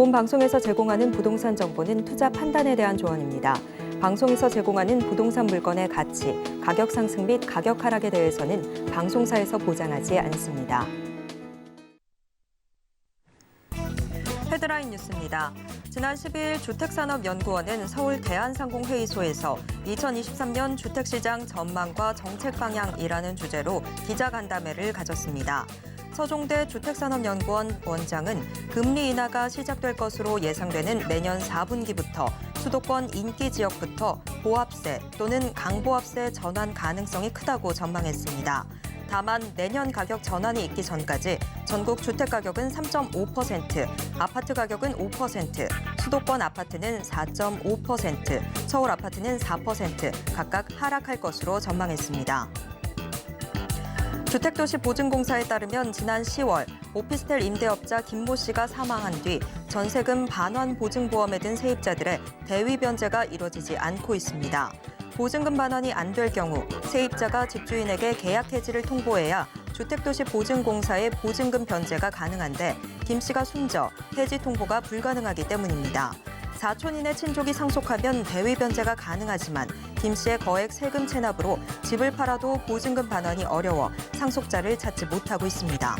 본 방송에서 제공하는 부동산 정보는 투자 판단에 대한 조언입니다. 방송에서 제공하는 부동산 물건의 가치, 가격 상승 및 가격 하락에 대해서는 방송사에서 보장하지 않습니다. 헤드라인 뉴스입니다. 지난 10일 주택산업연구원은 서울 대한상공회의소에서 2023년 주택시장 전망과 정책 방향이라는 주제로 기자간담회를 가졌습니다. 서종대 주택산업연구원 원장은 금리 인하가 시작될 것으로 예상되는 내년 4분기부터 수도권 인기 지역부터 보합세 또는 강보합세 전환 가능성이 크다고 전망했습니다. 다만 내년 가격 전환이 있기 전까지 전국 주택 가격은 3.5%, 아파트 가격은 5%, 수도권 아파트는 4.5%, 서울 아파트는 4% 각각 하락할 것으로 전망했습니다. 주택도시보증공사에 따르면 지난 10월 오피스텔 임대업자 김모 씨가 사망한 뒤 전세금 반환 보증보험에 든 세입자들의 대위 변제가 이뤄지지 않고 있습니다. 보증금 반환이 안 될 경우 세입자가 집주인에게 계약 해지를 통보해야 주택도시보증공사의 보증금 변제가 가능한데 김 씨가 숨져 해지 통보가 불가능하기 때문입니다. 4촌 이내 친족이 상속하면 대위 변제가 가능하지만 김 씨의 거액 세금 체납으로 집을 팔아도 보증금 반환이 어려워 상속자를 찾지 못하고 있습니다.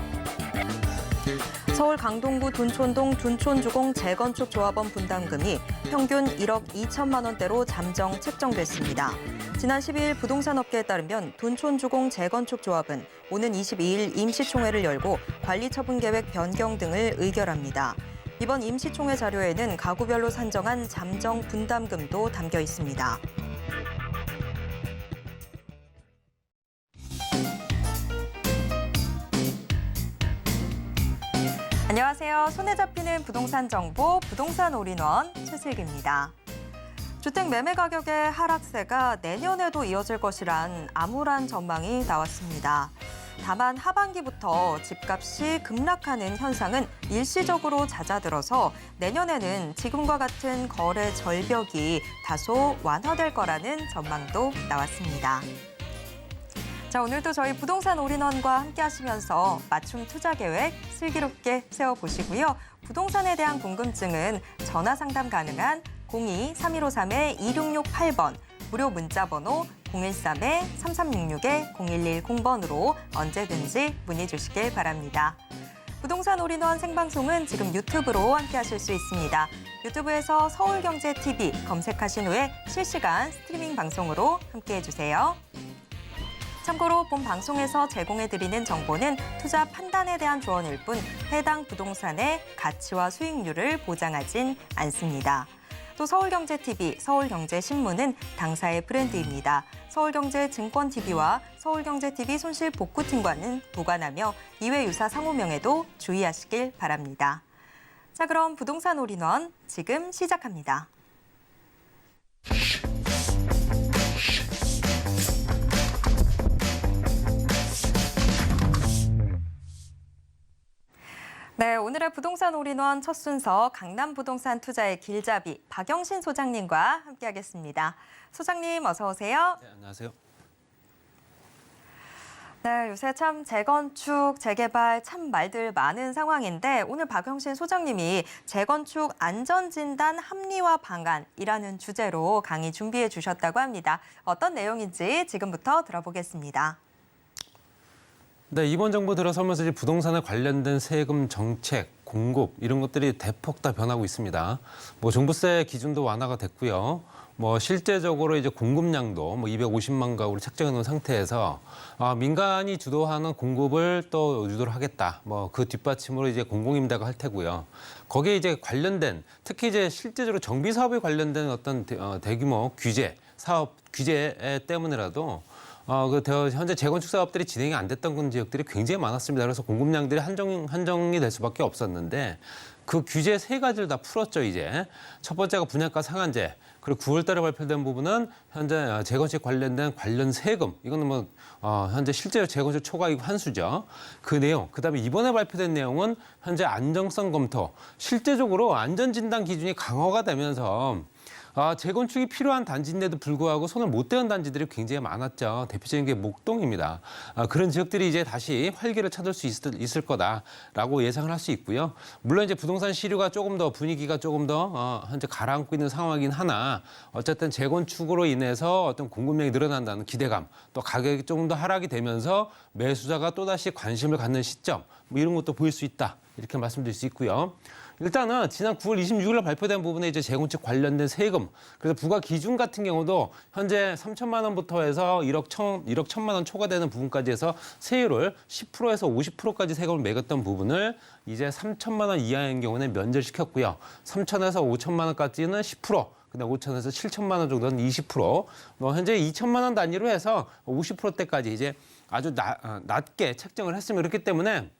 서울 강동구 둔촌동 둔촌주공 재건축 조합원 분담금이 평균 1억 2천만 원대로 잠정 책정됐습니다. 지난 12일 부동산업계에 따르면 둔촌주공 재건축 조합은 오는 22일 임시총회를 열고 관리처분계획 변경 등을 의결합니다. 이번 임시총회 자료에는 가구별로 산정한 잠정 분담금도 담겨 있습니다. 안녕하세요. 손에 잡히는 부동산 정보 부동산 올인원 최슬기입니다. 주택 매매 가격의 하락세가 내년에도 이어질 것이란 암울한 전망이 나왔습니다. 다만 하반기부터 집값이 급락하는 현상은 일시적으로 잦아들어서 내년에는 지금과 같은 거래 절벽이 다소 완화될 거라는 전망도 나왔습니다. 자, 오늘도 저희 부동산 올인원과 함께 하시면서 맞춤 투자 계획 슬기롭게 세워보시고요. 부동산에 대한 궁금증은 전화 상담 가능한 02-3153-2668번, 무료 문자 번호 013-3366-0110번으로 언제든지 문의 주시길 바랍니다. 부동산 올인원 생방송은 지금 유튜브로 함께 하실 수 있습니다. 유튜브에서 서울경제TV 검색하신 후에 실시간 스트리밍 방송으로 함께 해주세요. 참고로 본 방송에서 제공해드리는 정보는 투자 판단에 대한 조언일 뿐 해당 부동산의 가치와 수익률을 보장하진 않습니다. 또 서울경제TV, 서울경제신문은 당사의 브랜드입니다. 서울경제증권TV와 서울경제TV 손실복구팀과는 무관하며 이외 유사 상호명에도 주의하시길 바랍니다. 자, 그럼 부동산 올인원 지금 시작합니다. 네, 오늘의 부동산 올인원 첫 순서 강남 부동산 투자의 길잡이 박영신 소장님과 함께하겠습니다. 소장님 어서 오세요. 네, 안녕하세요. 네, 요새 참 재건축, 재개발 참 말들 많은 상황인데 오늘 박영신 소장님이 재건축 안전진단 합리화 방안이라는 주제로 강의 준비해 주셨다고 합니다. 어떤 내용인지 지금부터 들어보겠습니다. 네, 이번 정부 들어서면서 이제 부동산에 관련된 세금 정책, 공급 이런 것들이 대폭 다 변하고 있습니다. 종부세 기준도 완화가 됐고요. 실제적으로 이제 공급량도 250만 가구를 책정해 놓은 상태에서 민간이 주도하는 공급을 또 유도를 하겠다. 그 뒷받침으로 이제 공공임대가 할 테고요. 거기에 이제 관련된 특히 이제 실제적으로 정비 사업에 관련된 어떤 대규모 규제, 사업 규제 때문에라도 현재 재건축 사업들이 진행이 안 됐던 그런 지역들이 굉장히 많았습니다. 그래서 공급량들이 한정이 될 수밖에 없었는데 그 규제 세 가지를 다 풀었죠, 이제. 첫 번째가 분양가 상한제, 그리고 9월 달에 발표된 부분은 현재 재건축 관련된 관련 세금, 이거는 현재 실제로 재건축 초과이익 환수죠. 그 내용, 그다음에 이번에 발표된 내용은 현재 안정성 검토, 실제적으로 안전진단 기준이 강화가 되면서 재건축이 필요한 단지인데도 불구하고 손을 못 대는 단지들이 굉장히 많았죠. 대표적인 게 목동입니다. 그런 지역들이 이제 다시 활기를 찾을 수 있을 거다라고 예상을 할 수 있고요. 물론 이제 부동산 시류가 조금 더 분위기가 조금 더 현재 가라앉고 있는 상황이긴 하나 어쨌든 재건축으로 인해서 어떤 공급량이 늘어난다는 기대감, 또 가격이 조금 더 하락이 되면서 매수자가 또다시 관심을 갖는 시점, 뭐 이런 것도 보일 수 있다. 이렇게 말씀드릴 수 있고요. 일단은 지난 9월 26일 발표된 부분에 이제 재건축 관련된 세금, 그래서 부과 기준 같은 경우도 현재 3천만 원부터 해서 1억 1천만 원 초과되는 부분까지 해서 세율을 10%에서 50%까지 세금을 매겼던 부분을 이제 3천만 원 이하인 경우는 면제시켰고요. 3천에서 5천만 원까지는 10%, 근데 5천에서 7천만 원 정도는 20%, 현재 2천만 원 단위로 해서 50%대까지 이제 아주 낮게 책정을 했으면 그렇기 때문에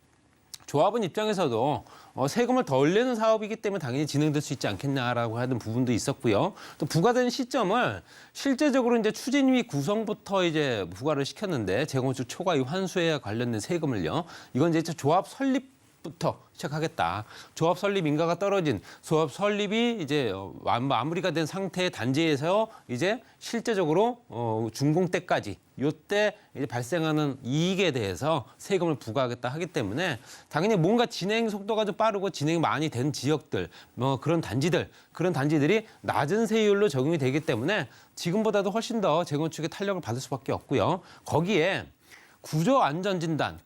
조합원 입장에서도 세금을 덜 내는 사업이기 때문에 당연히 진행될 수 있지 않겠냐라고 하는 부분도 있었고요. 또 부과된 시점을 실제적으로 이제 추진위 구성부터 이제 부과를 시켰는데 재건축 초과 이후 환수에 관련된 세금을요. 이건 이제 조합 설립부터 시작하겠다. 조합 설립 인가가 떨어진 조합 설립이 이제 마무리가 된 상태의 단지에서 이제 실제적으로 준공 때까지 요때 이제 발생하는 이익에 대해서 세금을 부과하겠다 하기 때문에 당연히 뭔가 진행 속도가 좀 빠르고 진행이 많이 된 지역들, 그런 단지들이 낮은 세율로 적용이 되기 때문에 지금보다도 훨씬 더 재건축의 탄력을 받을 수밖에 없고요. 거기에 구조안전진단이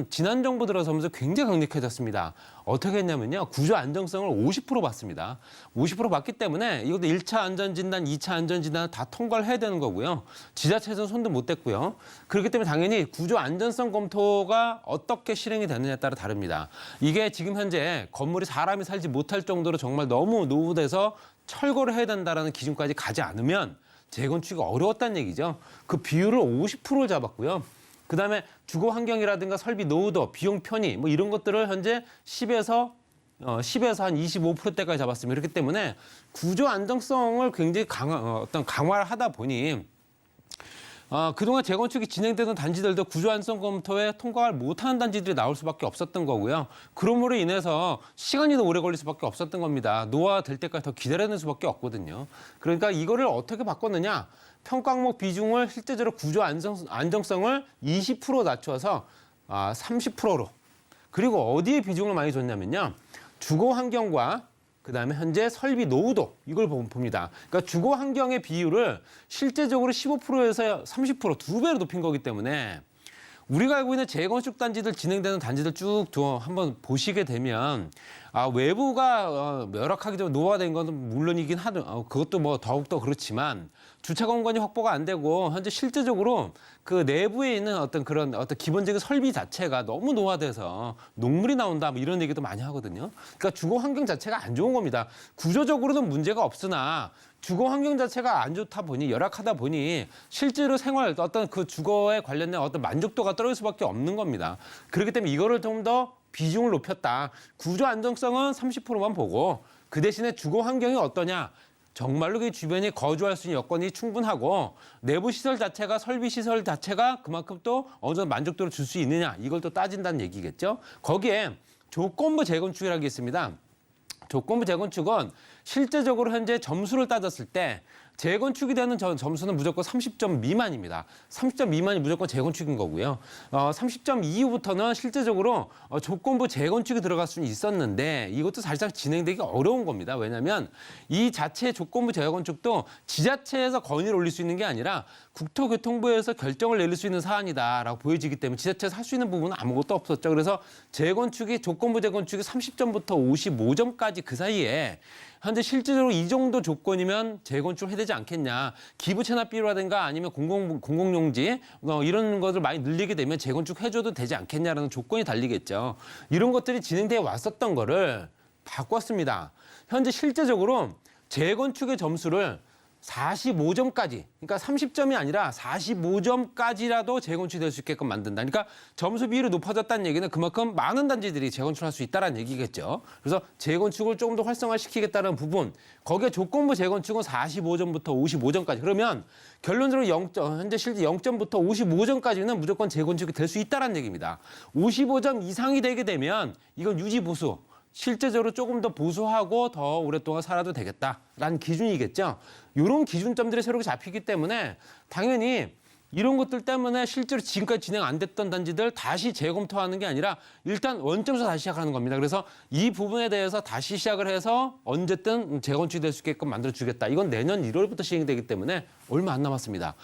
지난 정부 들어서면서 굉장히 강력해졌습니다. 어떻게 했냐면요. 구조 안정성을 50% 받습니다. 50% 받기 때문에 이것도 1차 안전진단, 2차 안전진단을 다 통과를 해야 되는 거고요. 지자체에서는 손도 못 댔고요. 그렇기 때문에 당연히 구조 안전성 검토가 어떻게 실행이 되느냐에 따라 다릅니다. 이게 지금 현재 건물이 사람이 살지 못할 정도로 정말 너무 노후돼서 철거를 해야 된다는 기준까지 가지 않으면 재건축이 어려웠다는 얘기죠. 그 비율을 50%를 잡았고요. 그다음에 주거 환경이라든가 설비 노후도, 비용 편의 뭐 이런 것들을 현재 10에서 한 25%대까지 잡았습니다. 그렇기 때문에 구조 안정성을 굉장히 강화를 하다 보니 그동안 재건축이 진행되던 단지들도 구조 안정 검토에 통과를 못하는 단지들이 나올 수밖에 없었던 거고요. 그러므로 인해서 시간이 더 오래 걸릴 수밖에 없었던 겁니다. 노화될 때까지 더 기다려야 수밖에 없거든요. 그러니까 이거를 어떻게 바꿨느냐. 평가 항목 비중을 실제적으로 구조 안정성을 20% 낮춰서 30%로. 그리고 어디에 비중을 많이 줬냐면요. 주거 환경과 그다음에 현재 설비 노후도 이걸 봅니다. 그러니까 주거 환경의 비율을 실제적으로 15%에서 30% 2배로 높인 거기 때문에 우리가 알고 있는 재건축 단지들 진행되는 단지들 쭉 한번 보시게 되면 외부가 열악하기 때문에 노화된 건 물론이긴 하죠. 그것도 뭐 더욱더 그렇지만 주차 공간이 확보가 안 되고 현재 실제적으로 그 내부에 있는 어떤 기본적인 설비 자체가 너무 노화돼서 녹물이 나온다 뭐 이런 얘기도 많이 하거든요. 그러니까 주거 환경 자체가 안 좋은 겁니다. 구조적으로는 문제가 없으나 주거 환경 자체가 안 좋다 보니 열악하다 보니 실제로 생활 어떤 그 주거에 관련된 어떤 만족도가 떨어질 수밖에 없는 겁니다. 그렇기 때문에 이거를 좀 더 비중을 높였다. 구조 안정성은 30%만 보고 그 대신에 주거 환경이 어떠냐? 정말로 그 주변에 거주할 수 있는 여건이 충분하고 내부 시설 자체가 설비 시설 자체가 그만큼 또 어느 정도 만족도를 줄 수 있느냐 이걸 또 따진다는 얘기겠죠. 거기에 조건부 재건축이라는 게 있습니다. 조건부 재건축은 실제적으로 현재 점수를 따졌을 때 재건축이 되는 점수는 무조건 30점 미만입니다. 30점 미만이 무조건 재건축인 거고요. 30점 이후부터는 실제적으로 조건부 재건축이 들어갈 수는 있었는데 이것도 사실상 진행되기 어려운 겁니다. 왜냐하면 이 자체 조건부 재건축도 지자체에서 건의를 올릴 수 있는 게 아니라 국토교통부에서 결정을 내릴 수 있는 사안이다라고 보여지기 때문에 지자체에서 할 수 있는 부분은 아무것도 없었죠. 그래서 조건부 재건축이 30점부터 55점까지 그 사이에 현재 실질적으로 이 정도 조건이면 재건축을 해야 되지 않겠냐. 기부 체납비라든가 아니면 공공용지 이런 것을 많이 늘리게 되면 재건축 해줘도 되지 않겠냐라는 조건이 달리겠죠. 이런 것들이 진행되어 왔었던 거를 바꿨습니다. 현재 실제적으로 재건축의 점수를 45점까지, 그러니까 30점이 아니라 45점까지라도 재건축이 될 수 있게끔 만든다. 그러니까 점수 비율이 높아졌다는 얘기는 그만큼 많은 단지들이 재건축을 할 수 있다는 얘기겠죠. 그래서 재건축을 조금 더 활성화시키겠다는 부분, 거기에 조건부 재건축은 45점부터 55점까지. 그러면 결론적으로 현재 실제 0점부터 55점까지는 무조건 재건축이 될 수 있다는 얘기입니다. 55점 이상이 되게 되면 이건 유지보수, 실제적으로 조금 더 보수하고 더 오랫동안 살아도 되겠다라는 기준이겠죠. 이런 기준점들이 새롭게 잡히기 때문에 당연히 이런 것들 때문에 실제로 지금까지 진행 안 됐던 단지들 다시 재검토하는 게 아니라 일단 원점에서 다시 시작하는 겁니다. 그래서 이 부분에 대해서 다시 시작을 해서 언제든 재건축이 될 수 있게끔 만들어주겠다. 이건 내년 1월부터 시행이 되기 때문에 얼마 안 남았습니다.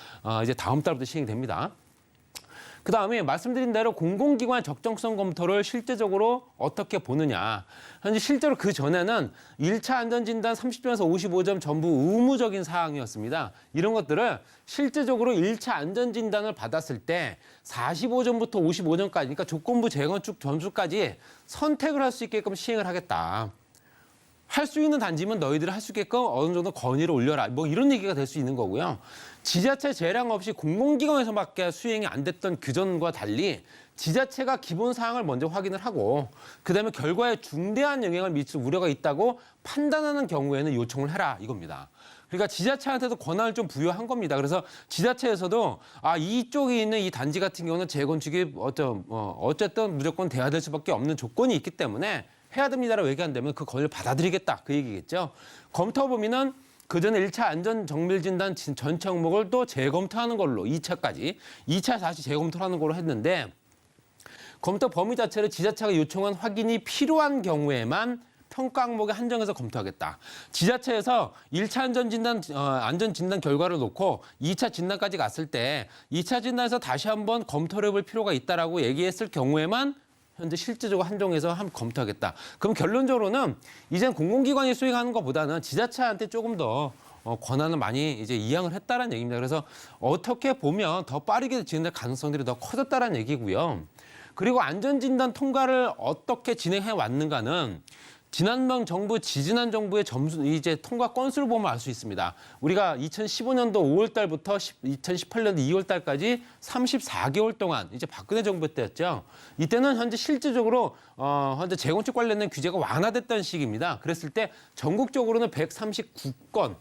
이제 다음 달부터 시행이 됩니다. 그다음에 말씀드린 대로 공공기관 적정성 검토를 실제적으로 어떻게 보느냐. 현재 실제로 그 전에는 1차 안전진단 30점에서 55점 전부 의무적인 사항이었습니다. 이런 것들을 실제적으로 1차 안전진단을 받았을 때 45점부터 55점까지, 그러니까 조건부 재건축 점수까지 선택을 할 수 있게끔 시행을 하겠다. 할 수 있는 단지면 너희들이 할 수 있게끔 어느 정도 건의를 올려라. 뭐 이런 얘기가 될 수 있는 거고요. 지자체 재량 없이 공공기관에서밖에 수행이 안 됐던 그전과 달리 지자체가 기본 사항을 먼저 확인을 하고 그다음에 결과에 중대한 영향을 미칠 우려가 있다고 판단하는 경우에는 요청을 해라 이겁니다. 그러니까 지자체한테도 권한을 좀 부여한 겁니다. 그래서 지자체에서도 이쪽에 있는 이 단지 같은 경우는 재건축이 어쨌든 무조건 돼야 될 수밖에 없는 조건이 있기 때문에 해야 됩니다라고 얘기한다면 그 권리를 받아들이겠다 그 얘기겠죠. 검토 범위는 그전에 1차 안전정밀진단 전체 항목을 또 재검토하는 걸로 2차까지 2차 다시 재검토를 하는 걸로 했는데 검토 범위 자체를 지자체가 요청한 확인이 필요한 경우에만 평가 항목에 한정해서 검토하겠다. 지자체에서 1차 안전진단 결과를 놓고 2차 진단까지 갔을 때 2차 진단에서 다시 한번 검토를 해볼 필요가 있다라고 얘기했을 경우에만 현재 실제적으로 한정해서 검토하겠다. 그럼 결론적으로는 이젠 공공기관이 수행하는 것보다는 지자체한테 조금 더 권한을 많이 이제 이양을 했다는 얘기입니다. 그래서 어떻게 보면 더 빠르게 진행될 가능성들이 더 커졌다는 얘기고요. 그리고 안전진단 통과를 어떻게 진행해 왔는가는 지난번 정부, 지지난 정부의 이제 통과 건수를 보면 알 수 있습니다. 우리가 2015년도 5월 달부터 2018년도 2월 달까지 34개월 동안 이제 박근혜 정부 때였죠. 이때는 현재 실질적으로 현재 재건축 관련된 규제가 완화됐던 시기입니다. 그랬을 때 전국적으로는 139건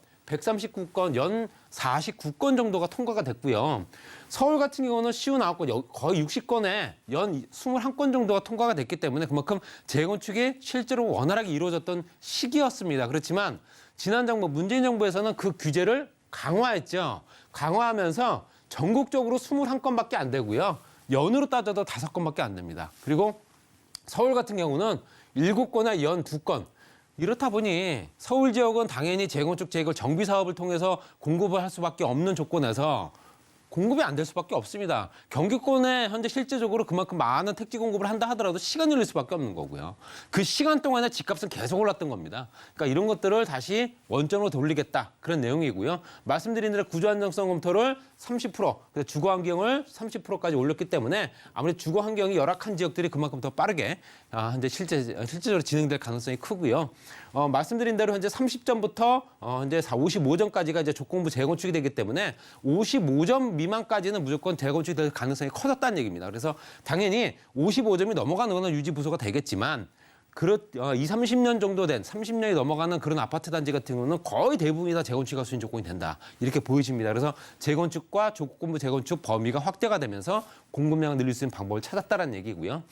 연 49건 정도가 통과가 됐고요. 서울 같은 경우는 59건, 거의 60건에 연 21건 정도가 통과가 됐기 때문에 그만큼 재건축이 실제로 원활하게 이루어졌던 시기였습니다. 그렇지만 지난 정부, 문재인 정부에서는 그 규제를 강화했죠. 강화하면서 전국적으로 21건밖에 안 되고요. 연으로 따져도 5건밖에 안 됩니다. 그리고 서울 같은 경우는 7건에 연 2건. 이렇다 보니 서울 지역은 당연히 재건축 재개발 정비 사업을 통해서 공급을 할 수밖에 없는 조건에서 공급이 안 될 수밖에 없습니다. 경기권에 현재 실제적으로 그만큼 많은 택지 공급을 한다 하더라도 시간이 걸릴 수밖에 없는 거고요. 그 시간 동안에 집값은 계속 올랐던 겁니다. 그러니까 이런 것들을 다시 원점으로 돌리겠다. 그런 내용이고요. 말씀드린 대로 구조 안정성 검토를 30%, 주거 환경을 30%까지 올렸기 때문에 아무래도 주거 환경이 열악한 지역들이 그만큼 더 빠르게 현재 실제적으로 진행될 가능성이 크고요. 말씀드린 대로 현재 30점부터 현재 55점까지가 이제 조건부 재건축이 되기 때문에 55점 미만까지는 무조건 재건축이 될 가능성이 커졌다는 얘기입니다. 그래서 당연히 55점이 넘어가는 거는 유지 보수가 되겠지만 30년 정도 된 30년이 넘어가는 그런 아파트 단지 같은 경우는 거의 대부분이 다 재건축이 수준 조건이 된다. 이렇게 보여집니다. 그래서 재건축과 조건부 재건축 범위가 확대가 되면서 공급량을 늘릴 수 있는 방법을 찾았다는 얘기고요.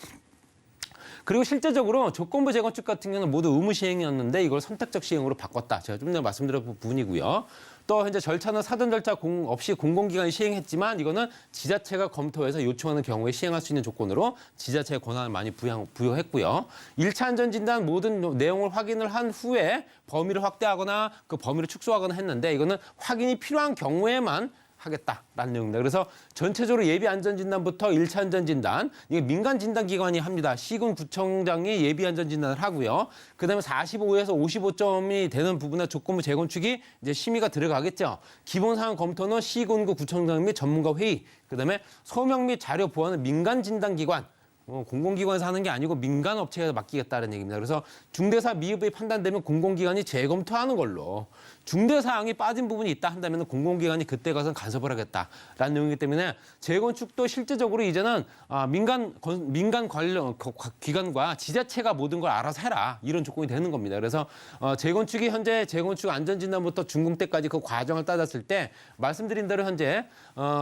그리고 실제적으로 조건부 재건축 같은 경우는 모두 의무 시행이었는데 이걸 선택적 시행으로 바꿨다. 제가 좀 전에 말씀드린 부분이고요. 또 현재 절차는 사전 절차 없이 공공기관이 시행했지만 이거는 지자체가 검토해서 요청하는 경우에 시행할 수 있는 조건으로 지자체의 권한을 많이 부여했고요. 1차 안전진단 모든 내용을 확인을 한 후에 범위를 확대하거나 그 범위를 축소하거나 했는데 이거는 확인이 필요한 경우에만 하겠다라는 내용입니다. 그래서 전체적으로 예비 안전진단부터 1차 안전진단, 이게 민간 진단기관이 합니다. 시군 구청장이 예비 안전진단을 하고요. 그다음에 45에서 55점이 되는 부분에 조건부 재건축이 이제 심의가 들어가겠죠. 기본사항 검토는 시군구 구청장 및 전문가 회의, 그다음에 소명 및 자료 보완은 민간 진단기관. 공공기관에서 하는 게 아니고 민간 업체에 맡기겠다는 얘기입니다. 그래서 중대사 미흡이 판단되면 공공기관이 재검토하는 걸로 중대사항이 빠진 부분이 있다 한다면 공공기관이 그때 가서 간섭을 하겠다라는 내용이기 때문에 재건축도 실제적으로 이제는 민간 관련 기관과 지자체가 모든 걸 알아서 해라 이런 조건이 되는 겁니다. 그래서 재건축이 현재 재건축 안전진단부터 준공 때까지 그 과정을 따졌을 때 말씀드린 대로 현재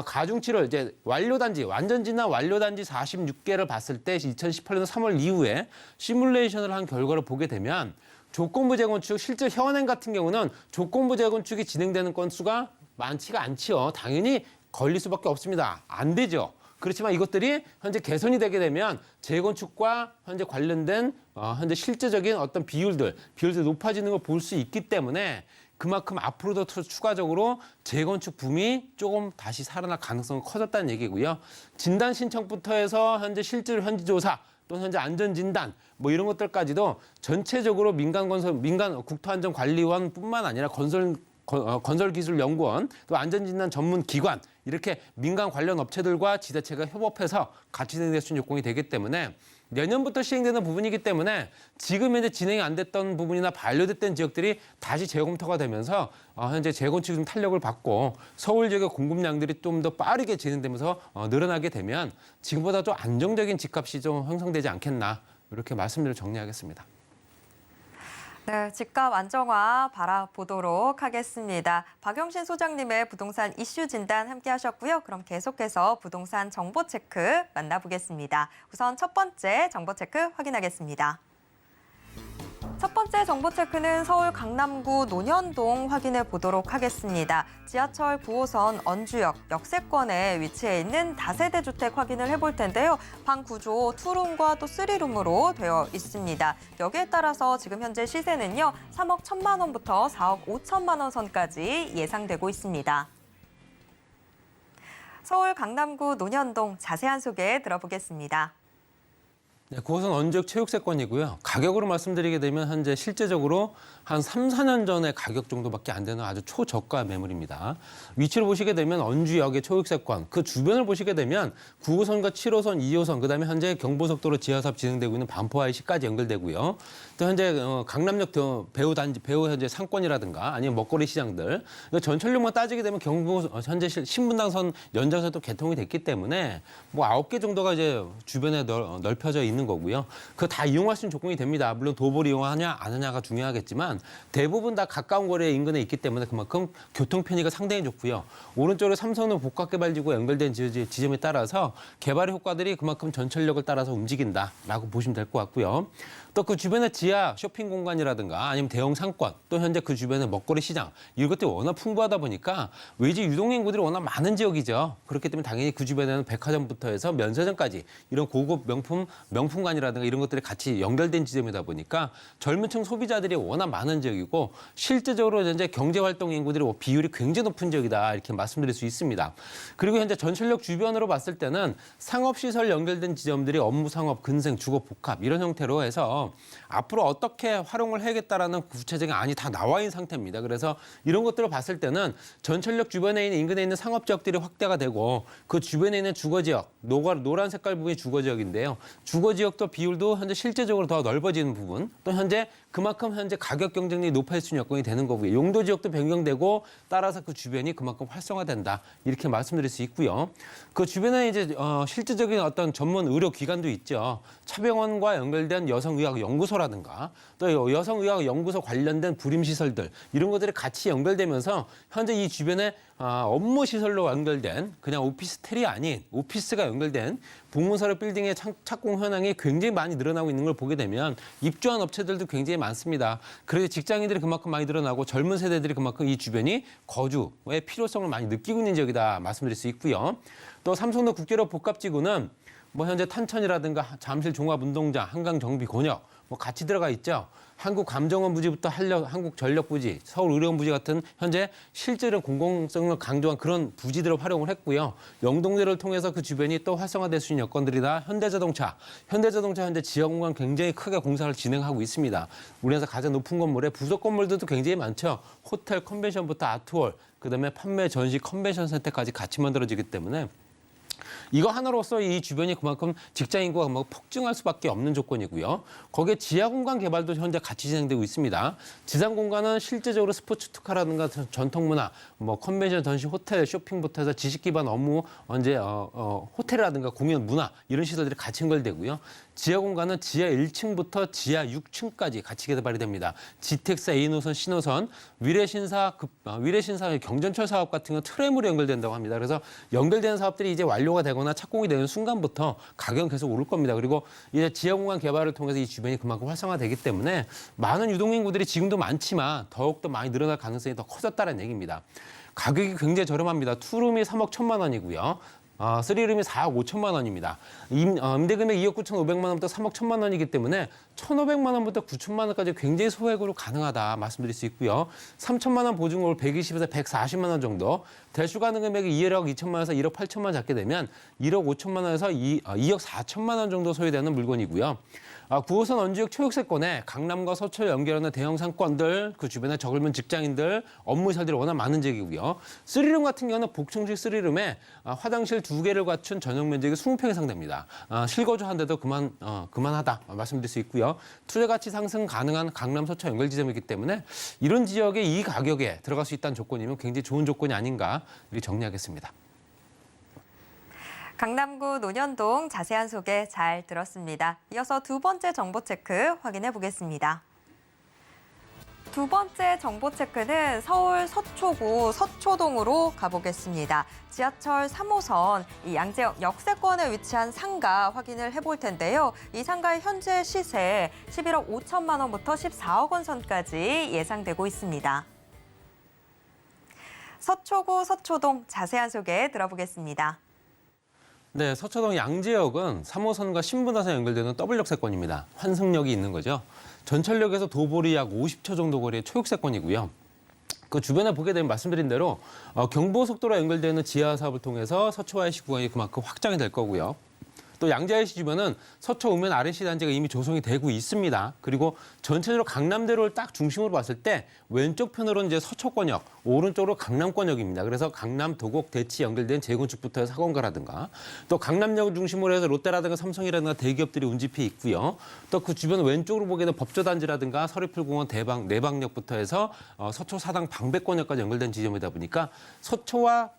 가중치를 이제 완료단지 완전진단 완료단지 46개를 봤을 봤을 때 2018년 3월 이후에 시뮬레이션을 한 결과를 보게 되면 조건부 재건축 실제 현행 같은 경우는 조건부 재건축이 진행되는 건수가 많지가 않지요. 당연히 걸릴 수밖에 없습니다. 안 되죠. 그렇지만 이것들이 현재 개선이 되게 되면 재건축과 현재 관련된 현재 실제적인 어떤 비율들 높아지는 걸 볼 수 있기 때문에 그만큼 앞으로도 추가적으로 재건축 붐이 조금 다시 살아날 가능성이 커졌다는 얘기고요. 진단 신청부터 해서 현재 실질 현지 조사 또 현재 안전진단 뭐 이런 것들까지도 전체적으로 민간 국토안전관리원뿐만 아니라 건설기술연구원 또 안전진단 전문기관 이렇게 민간 관련 업체들과 지자체가 협업해서 같이 진행될 수 있는 요건이 되기 때문에 내년부터 시행되는 부분이기 때문에 지금 현재 진행이 안 됐던 부분이나 반려됐던 지역들이 다시 재검토가 되면서 현재 재건축이 좀 탄력을 받고 서울 지역의 공급량들이 좀 더 빠르게 진행되면서 늘어나게 되면 지금보다 좀 안정적인 집값이 좀 형성되지 않겠나 이렇게 말씀드려 정리하겠습니다. 네, 집값 안정화 바라보도록 하겠습니다. 박영신 소장님의 부동산 이슈 진단 함께 하셨고요. 그럼 계속해서 부동산 정보 체크 만나보겠습니다. 우선 첫 번째 정보 체크 확인하겠습니다. 첫 번째 정보 체크는 서울 강남구 논현동 확인해 보도록 하겠습니다. 지하철 9호선 언주역 역세권에 위치해 있는 다세대 주택 확인을 해볼 텐데요. 방 구조 2룸과 또 3룸으로 되어 있습니다. 여기에 따라서 지금 현재 시세는요. 3억 1천만 원부터 4억 5천만 원 선까지 예상되고 있습니다. 서울 강남구 논현동 자세한 소개 들어보겠습니다. 네, 9호선 언주역 체육세권이고요. 가격으로 말씀드리게 되면 현재 실제적으로 한 3, 4년 전의 가격 정도밖에 안 되는 아주 초저가 매물입니다. 위치를 보시게 되면 언주역의 체육세권, 그 주변을 보시게 되면 9호선과 7호선, 2호선, 그다음에 현재 경부속도로 지하사업 진행되고 있는 반포IC까지 연결되고요. 또 현재 강남역 배우 현재 상권이라든가 아니면 먹거리 시장들, 전철역만 따지게 되면 경부 현재 신분당선 연장선도 개통이 됐기 때문에 뭐 9개 정도가 이제 주변에 넓혀져 있는 거고요. 그거 다 이용할 수 있는 조건이 됩니다. 물론 도보를 이용하냐 안 하냐가 중요하겠지만 대부분 다 가까운 거리에 인근에 있기 때문에 그만큼 교통 편의가 상당히 좋고요. 오른쪽으로 삼성은 복합개발지구 연결된 지점에 따라서 개발의 효과들이 그만큼 전철역을 따라서 움직인다라고 보시면 될 것 같고요. 또 그 주변에 지하 쇼핑 공간이라든가 아니면 대형 상권 또 현재 그 주변에 먹거리 시장 이것들이 워낙 풍부하다 보니까 외지 유동 인구들이 워낙 많은 지역이죠. 그렇기 때문에 당연히 그 주변에는 백화점부터 해서 면세점까지 이런 고급 명품관이라든가 이런 것들이 같이 연결된 지점이다 보니까 젊은 층 소비자들이 워낙 많은 지역이고 실제적으로 현재 경제활동 인구들이 비율이 굉장히 높은 지역이다 이렇게 말씀드릴 수 있습니다. 그리고 현재 전철역 주변으로 봤을 때는 상업시설 연결된 지점들이 업무 상업, 근생, 주거, 복합 이런 형태로 해서 앞으로 어떻게 활용을 해야겠다라는 구체적인 안이 다 나와 있는 상태입니다. 그래서 이런 것들을 봤을 때는 전철역 주변에 있는 인근에 있는 상업지역들이 확대가 되고 그 주변에 있는 주거지역, 노란 색깔 부분이 주거지역인데요. 주거지역도 비율도 현재 실제적으로 더 넓어지는 부분, 또 현재 그만큼 현재 가격 경쟁력이 높아질 수 있는 여건이 되는 거고요. 용도 지역도 변경되고 따라서 그 주변이 그만큼 활성화된다 이렇게 말씀드릴 수 있고요. 그 주변에 이제 실질적인 어떤 전문 의료 기관도 있죠. 차병원과 연결된 여성의학 연구소라든가 또 여성의학 연구소 관련된 부림시설들 이런 것들이 같이 연결되면서 현재 이 주변에 업무 시설로 연결된 그냥 오피스텔이 아닌 오피스가 연결된 복문서류 빌딩의 착공 현황이 굉장히 많이 늘어나고 있는 걸 보게 되면 입주한 업체들도 굉장히 많습니다. 그래서 직장인들이 그만큼 많이 늘어나고 젊은 세대들이 그만큼 이 주변이 거주의 필요성을 많이 느끼고 있는 지역이다 말씀드릴 수 있고요. 또 삼성도 국제로 복합지구는 뭐 현재 탄천이라든가 잠실 종합운동장, 한강정비곤역 뭐 같이 들어가 있죠. 한국감정원 부지부터 한국전력 부지, 서울의료원 부지 같은 현재 실제로 공공성을 강조한 그런 부지들을 활용을 했고요. 영동대를 통해서 그 주변이 또 활성화될 수 있는 여건들이다. 현대자동차 현재 지하공간 굉장히 크게 공사를 진행하고 있습니다. 우리나라에서 가장 높은 건물에 부속 건물들도 굉장히 많죠. 호텔, 컨벤션부터 아트홀, 그다음에 판매, 전시, 컨벤션 센터까지 같이 만들어지기 때문에 이거 하나로서 이 주변이 그만큼 직장 인구가 폭증할 수밖에 없는 조건이고요. 거기에 지하 공간 개발도 현재 같이 진행되고 있습니다. 지상 공간은 실제적으로 스포츠 특화라든가 전통 문화, 뭐 컨벤션, 전시, 호텔, 쇼핑부터 해서 지식 기반 업무, 호텔이라든가 공연, 문화 이런 시설들이 같이 연결되고요. 지하 공간은 지하 1층부터 지하 6층까지 같이 개발이 됩니다. GTX A노선, C노선, 위례신사 경전철 사업 같은 건 트램으로 연결된다고 합니다. 그래서 연결되는 사업들이 이제 완료가 되거나 착공이 되는 순간부터 가격은 계속 오를 겁니다. 그리고 이제 지하 공간 개발을 통해서 이 주변이 그만큼 활성화되기 때문에 많은 유동인구들이 지금도 많지만 더욱더 많이 늘어날 가능성이 더 커졌다는 얘기입니다. 가격이 굉장히 저렴합니다. 투룸이 3억 1천만 원이고요. 쓰리룸이 4억 5천만 원입니다. 임대금액 2억 9천5백만 원부터 3억 1천만 원이기 때문에 1,500만 원부터 9천만 원까지 굉장히 소액으로 가능하다 말씀드릴 수 있고요. 3천만 원 보증금을 120에서 140만 원 정도, 대출 가능 금액이 2억 2천만 원에서 1억 8천만 원 잡게 되면 1억 5천만 원에서 2억 4천만 원 정도 소요되는 물건이고요. 9호선 원주역 초역세권에 강남과 서초를 연결하는 대형 상권들, 그 주변에 저글문 직장인들, 업무시설들이 워낙 많은 지역이고요. 쓰리룸 같은 경우는 복층식 쓰리룸에 화장실 2개를 갖춘 전용 면적이 20평 이상 됩니다. 실거주하는데도 그만하다 말씀드릴 수 있고요. 투자 가치 상승 가능한 강남 서초 연결 지점이기 때문에 이런 지역에 이 가격에 들어갈 수 있다는 조건이면 굉장히 좋은 조건이 아닌가 이렇게 정리하겠습니다. 강남구 논현동 자세한 소개 잘 들었습니다. 이어서 두 번째 정보 체크 확인해 보겠습니다. 두 번째 정보 체크는 서울 서초구 서초동으로 가보겠습니다. 지하철 3호선 이 양재역 역세권에 위치한 상가 확인을 해볼 텐데요. 이 상가의 현재 시세 11억 5천만 원부터 14억 원 선까지 예상되고 있습니다. 서초구 서초동 자세한 소개 들어보겠습니다. 네, 서초동 양재역은 3호선과 신분당선 연결되는 더블 역세권입니다. 환승역이 있는 거죠. 전철역에서 도보리 약 50초 정도 거리의 초역세권이고요. 그 주변에 보게 되면 말씀드린 대로 경부고속도로 연결되는 지하 사업을 통해서 서초 IC 구간이 그만큼 확장이 될 거고요. 또 양재 IC 주변은 서초 우면 RNC 단지가 이미 조성이 되고 있습니다. 그리고 전체적으로 강남대로를 딱 중심으로 봤을 때 왼쪽 편으로는 이제 서초권역, 오른쪽으로 강남권역입니다. 그래서 강남, 도곡, 대치 연결된 재건축부터 해서 학원가라든가 또 강남역을 중심으로 해서 롯데라든가 삼성이라든가 대기업들이 운집해 있고요. 또 그 주변 왼쪽으로 보게 되면 법조단지라든가 서리풀공원 내방역부터 해서 서초 사당 방백권역까지 연결된 지점이다 보니까 서초와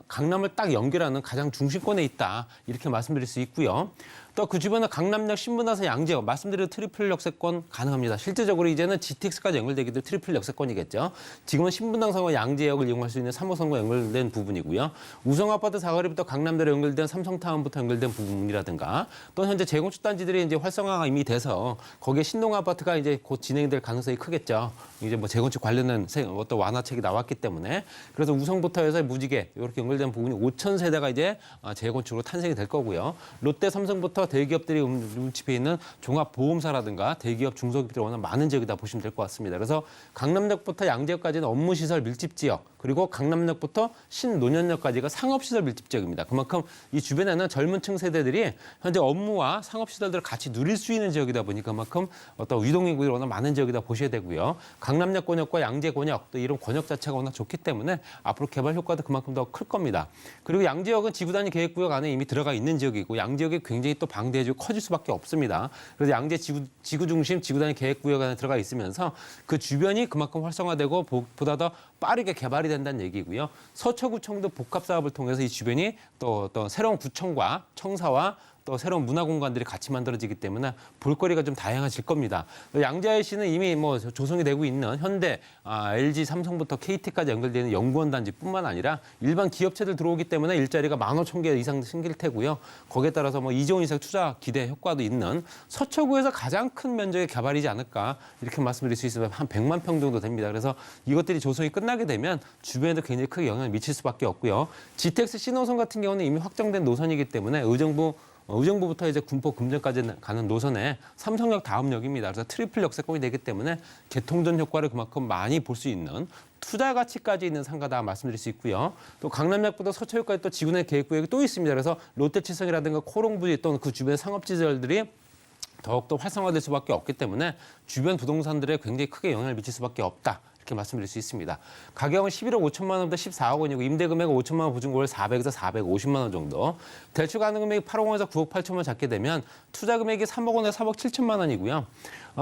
강남을 딱 연결하는 가장 중심권에 있다. 이렇게 말씀드릴 수 있고요. 또 그 주변에 강남역, 신분당선, 양재역 말씀드린 트리플 역세권 가능합니다. 실제적으로 이제는 GTX까지 연결되기 때문에 트리플 역세권이겠죠. 지금은 신분당선과 양재역을 이용할 수 있는 3호선과 연결된 부분이고요. 우성아파트 사거리부터 강남대로 연결된 삼성타운부터 연결된 부분이라든가 또 현재 재건축 단지들이 이제 활성화가 이미 돼서 거기에 신동아파트가 이제 곧 진행될 가능성이 크겠죠. 이제 뭐 재건축 관련된 어떤 완화책이 나왔기 때문에 그래서 우성부터 해서 무지개 이렇게 연결된 부분이 5천 세대가 이제 재건축으로 탄생이 될 거고요. 롯데, 삼성부터 대기업들이 운집해 있는 종합보험사라든가 대기업, 중소기업들이 워낙 많은 지역이다 보시면 될 것 같습니다. 그래서 강남역부터 양재역까지는 업무시설 밀집지역, 그리고 강남역부터 신논현역까지가 상업시설 밀집지역입니다. 그만큼 이 주변에는 젊은 층 세대들이 현재 업무와 상업시설들을 같이 누릴 수 있는 지역이다 보니까 그만큼 어떤 유동인구들이 워낙 많은 지역이다 보셔야 되고요. 강남역 권역과 양재 권역, 또 이런 권역 자체가 워낙 좋기 때문에 앞으로 개발 효과도 그만큼 더 클 겁니다. 그리고 양재역은 지구단위 계획구역 안에 이미 들어가 있는 지역이고 양재역이 굉장히 또 방대해지고 커질 수밖에 없습니다. 그래서 양재 지구 중심 지구단위 계획구역 안에 들어가 있으면서 그 주변이 그만큼 활성화되고 보다 더 빠르게 개발이 된다는 얘기고요. 서초구청도 복합 사업을 통해서 이 주변이 또 새로운 구청과 청사와 또 새로운 문화 공간들이 같이 만들어지기 때문에 볼거리가 좀 다양해질 겁니다. 양재 IC는 이미 뭐 조성이 되고 있는 현대, LG, 삼성부터 KT까지 연결되는 연구원 단지뿐만 아니라 일반 기업체들 들어오기 때문에 일자리가 15,000개 이상 생길 테고요. 거기에 따라서 뭐 2조 원 이상 투자 기대 효과도 있는 서초구에서 가장 큰 면적의 개발이지 않을까 이렇게 말씀드릴 수 있으면 한 100만 평 정도 됩니다. 그래서 이것들이 조성이 끝나게 되면 주변에도 굉장히 크게 영향을 미칠 수밖에 없고요. GTX C노선 같은 경우는 이미 확정된 노선이기 때문에 의정부부터 이제 군포 금정까지 가는 노선에 삼성역 다음 역입니다. 그래서 트리플 역세권이 되기 때문에 개통전 효과를 그만큼 많이 볼 수 있는 투자 가치까지 있는 상가다 말씀드릴 수 있고요. 또 강남역부터 서초역까지 또 지구내 계획구역이 또 있습니다. 그래서 롯데칠성이라든가 코롱부지 또는 그 주변 상업지절들이 더욱더 활성화될 수밖에 없기 때문에 주변 부동산들에 굉장히 크게 영향을 미칠 수밖에 없다. 이렇게 말씀드릴 수 있습니다. 가격은 11억 5천만 원부터 14억 원이고 임대 금액은 5천만 원, 보증금액 400에서 450만 원 정도. 대출 가능 금액이 8억 원에서 9억 8천 원 잡게 되면 투자 금액이 3억 원에서 3억 7천만 원이고요.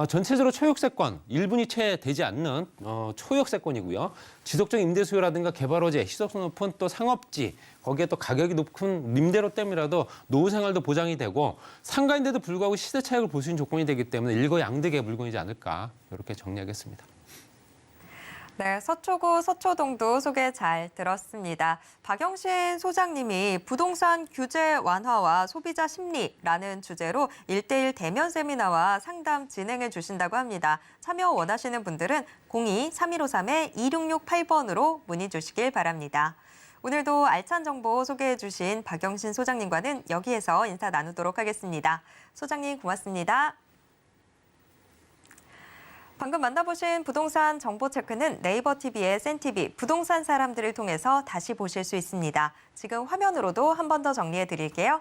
전체적으로 초역세권, 1분이 채 되지 않는 초역세권이고요. 지속적 임대 수요라든가 개발 호재, 희소성 높은 또 상업지, 거기에 또 가격이 높은 임대료 때문이라도 노후 생활도 보장이 되고 상가인데도 불구하고 시세 차익을 볼 수 있는 조건이 되기 때문에 일거양득의 물건이지 않을까 이렇게 정리하겠습니다. 네, 서초구 서초동도 소개 잘 들었습니다. 박영신 소장님이 부동산 규제 완화와 소비자 심리라는 주제로 1:1 대면 세미나와 상담 진행해 주신다고 합니다. 참여 원하시는 분들은 02-3153-2668번으로 문의 주시길 바랍니다. 오늘도 알찬 정보 소개해 주신 박영신 소장님과는 여기에서 인사 나누도록 하겠습니다. 소장님 고맙습니다. 방금 만나보신 부동산 정보 체크는 네이버 TV의 센TV 부동산 사람들을 통해서 다시 보실 수 있습니다. 지금 화면으로도 한 번 더 정리해 드릴게요.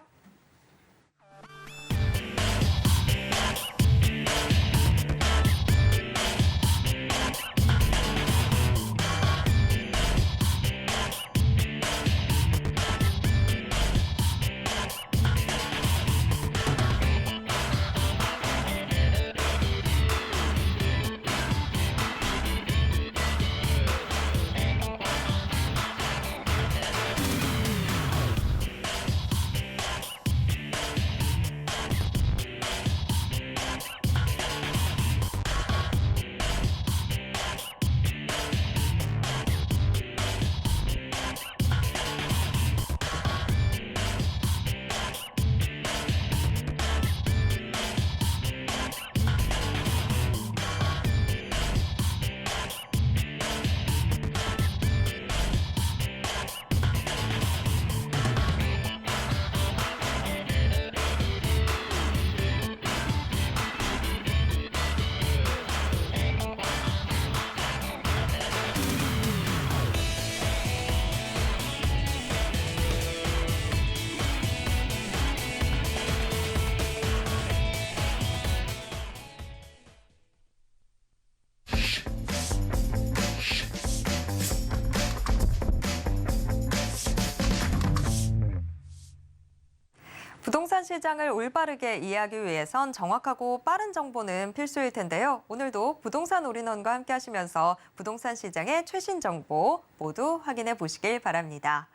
부동산 시장을 올바르게 이해하기 위해선 정확하고 빠른 정보는 필수일 텐데요. 오늘도 부동산 올인원과 함께 하시면서 부동산 시장의 최신 정보 모두 확인해 보시길 바랍니다.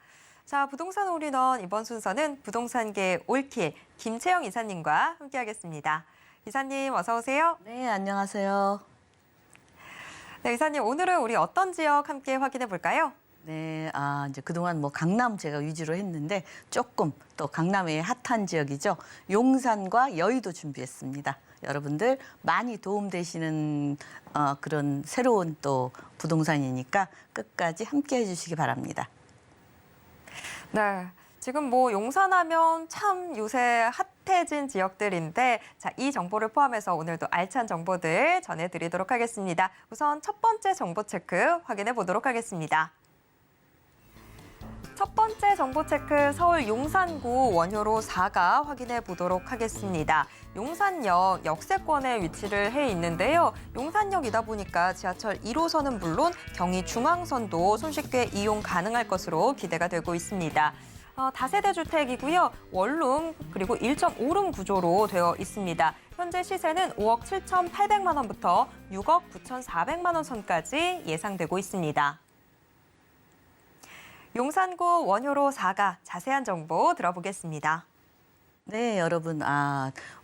자, 부동산 올인원 이번 순서는 부동산계 올킬 김채영 이사님과 함께 하겠습니다. 이사님 어서 오세요. 네, 안녕하세요. 네, 이사님 오늘은 우리 어떤 지역 함께 확인해 볼까요? 네, 이제 그동안 뭐 강남 제가 위주로 했는데 조금 또 강남의 핫한 지역이죠. 용산과 여의도 준비했습니다. 여러분들 많이 도움되시는 그런 새로운 또 부동산이니까 끝까지 함께 해주시기 바랍니다. 네. 지금 뭐 용산하면 참 요새 핫해진 지역들인데 자, 이 정보를 포함해서 오늘도 알찬 정보들 전해드리도록 하겠습니다. 우선 첫 번째 정보 체크 확인해 보도록 하겠습니다. 첫 번째 정보 체크 서울 용산구 원효로 4가 확인해 보도록 하겠습니다. 용산역 역세권에 위치를 해 있는데요. 용산역이다 보니까 지하철 1호선은 물론 경의 중앙선도 손쉽게 이용 가능할 것으로 기대가 되고 있습니다. 다세대 주택이고요. 원룸 그리고 1.5룸 구조로 되어 있습니다. 현재 시세는 5억 7,800만 원부터 6억 9,400만 원 선까지 예상되고 있습니다. 용산구 원효로 4가 자세한 정보 들어보겠습니다. 네, 여러분,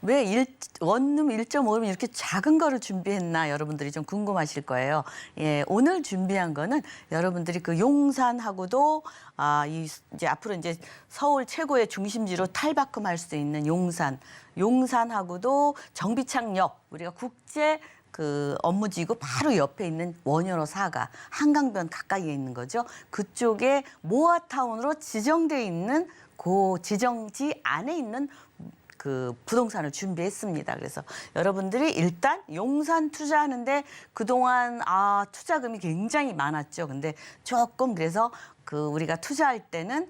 왜 원룸 1.5룸 이렇게 작은 거를 준비했나 여러분들이 좀 궁금하실 거예요. 예, 오늘 준비한 거는 여러분들이 그 용산하고도 이제 앞으로 이제 서울 최고의 중심지로 탈바꿈할 수 있는 용산하고도 정비창역 우리가 국제 그 업무지구 바로 옆에 있는 원효로 4가 한강변 가까이에 있는 거죠. 그쪽에 모아타운으로 지정돼 있는 그 지정지 안에 있는 그 부동산을 준비했습니다. 그래서 여러분들이 일단 용산 투자하는데 그동안 투자금이 굉장히 많았죠. 근데 조금 그래서 그 우리가 투자할 때는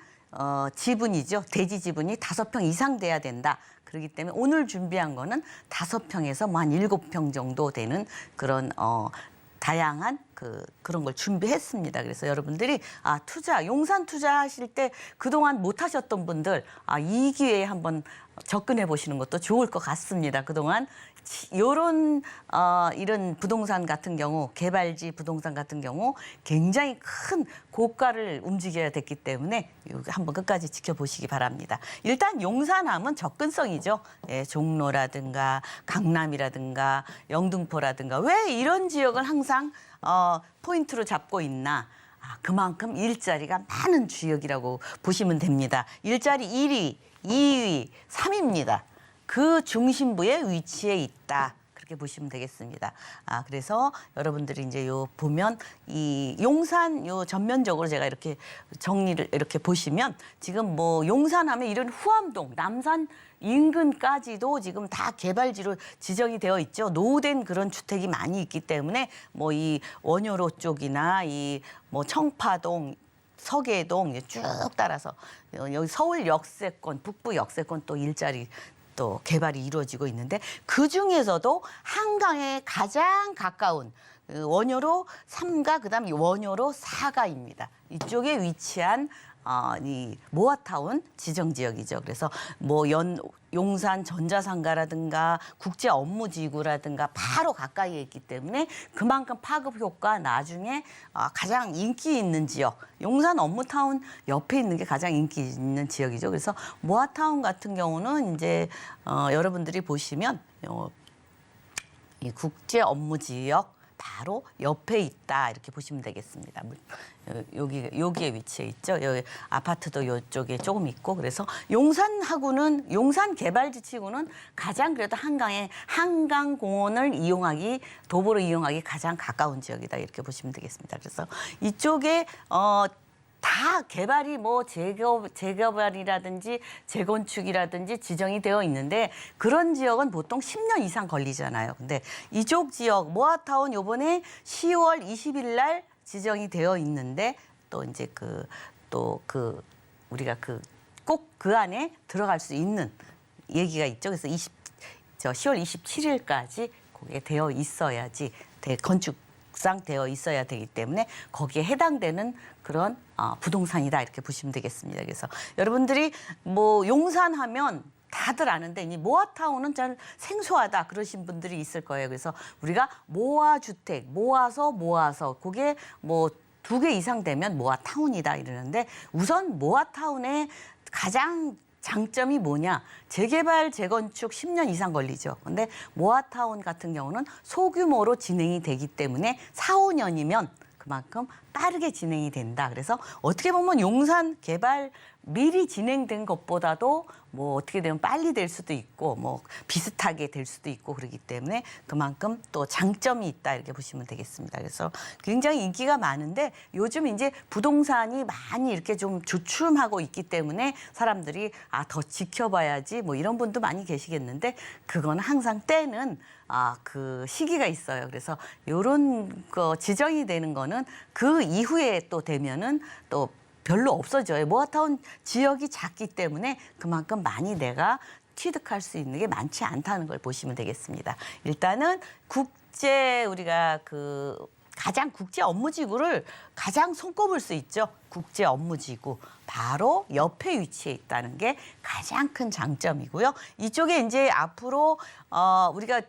지분이죠. 대지 지분이 5평 이상 돼야 된다. 그렇기 때문에 오늘 준비한 거는 5평에서 뭐 한 7평 정도 되는 그런 다양한 그런 걸 준비했습니다. 그래서 여러분들이 용산 투자하실 때 그동안 못 하셨던 분들 이 기회에 한번 접근해 보시는 것도 좋을 것 같습니다. 그동안 이런 부동산 같은 경우, 개발지 부동산 같은 경우 굉장히 큰 고가를 움직여야 됐기 때문에 여기 한번 끝까지 지켜보시기 바랍니다. 일단 용산하면 접근성이죠. 예, 종로라든가 강남이라든가 영등포라든가 왜 이런 지역을 항상 포인트로 잡고 있나? 그만큼 일자리가 많은 지역이라고 보시면 됩니다. 일자리 1위, 2위, 3위입니다. 그 중심부에 위치해 있다. 그렇게 보시면 되겠습니다. 그래서 여러분들이 이제 보면 이 용산 전면적으로 제가 이렇게 정리를 이렇게 보시면 지금 뭐 용산하면 이런 후암동, 남산 인근까지도 지금 다 개발지로 지정이 되어 있죠. 노후된 그런 주택이 많이 있기 때문에 뭐 이 원효로 쪽이나 이 뭐 청파동, 서계동 쭉 따라서 여기 서울 역세권, 북부 역세권 또 일자리 또 개발이 이루어지고 있는데 그중에서도 한강에 가장 가까운 원효로 3가 그다음 원효로 4가입니다. 이쪽에 위치한 이 모아타운 지정 지역이죠. 그래서 뭐 용산 전자상가라든가 국제 업무지구라든가 바로 가까이에 있기 때문에 그만큼 파급 효과 나중에 가장 인기 있는 지역, 용산 업무타운 옆에 있는 게 가장 인기 있는 지역이죠. 그래서 모아타운 같은 경우는 이제 여러분들이 보시면 이 국제 업무지역 바로 옆에 있다 이렇게 보시면 되겠습니다. 여기에 위치해 있죠. 여기 아파트도 이쪽에 조금 있고 그래서 용산하고는 용산 개발지치고는 가장 그래도 한강공원을 도보로 이용하기 가장 가까운 지역이다 이렇게 보시면 되겠습니다. 그래서 이쪽에 다 개발이 뭐 재개발이라든지 재건축이라든지 지정이 되어 있는데 그런 지역은 보통 10년 이상 걸리잖아요. 근데 이쪽 지역 모아타운 요번에 10월 20일 날 지정이 되어 있는데 또 이제 우리가 꼭 그 안에 들어갈 수 있는 얘기가 있죠. 그래서 10월 27일까지 거기에 되어 있어야지 건축상 되어 있어야 되기 때문에 거기에 해당되는 그런 부동산이다 이렇게 보시면 되겠습니다. 그래서 여러분들이 뭐 용산하면 다들 아는데 이 모아타운은 잘 생소하다 그러신 분들이 있을 거예요. 그래서 우리가 모아주택, 모아서 그게 뭐 2개 이상 되면 모아타운이다 이러는데 우선 모아타운의 가장 장점이 뭐냐? 재개발, 재건축 10년 이상 걸리죠. 근데 모아타운 같은 경우는 소규모로 진행이 되기 때문에 4, 5년이면 그만큼 빠르게 진행이 된다. 그래서 어떻게 보면 용산 개발 미리 진행된 것보다도 뭐 어떻게 되면 빨리 될 수도 있고 뭐 비슷하게 될 수도 있고 그러기 때문에 그만큼 또 장점이 있다 이렇게 보시면 되겠습니다. 그래서 굉장히 인기가 많은데 요즘 이제 부동산이 많이 이렇게 좀 주춤하고 있기 때문에 사람들이 더 지켜봐야지 뭐 이런 분도 많이 계시겠는데 그건 항상 때는 그 시기가 있어요. 그래서 요런 거 지정이 되는 거는 그 이후에 또 되면은 또 별로 없어져요. 모아타운 지역이 작기 때문에 그만큼 많이 내가 취득할 수 있는 게 많지 않다는 걸 보시면 되겠습니다. 일단은 우리가 가장 국제 업무지구를 가장 손꼽을 수 있죠. 국제 업무지구 바로 옆에 위치해 있다는 게 가장 큰 장점이고요. 이쪽에 이제 앞으로 우리가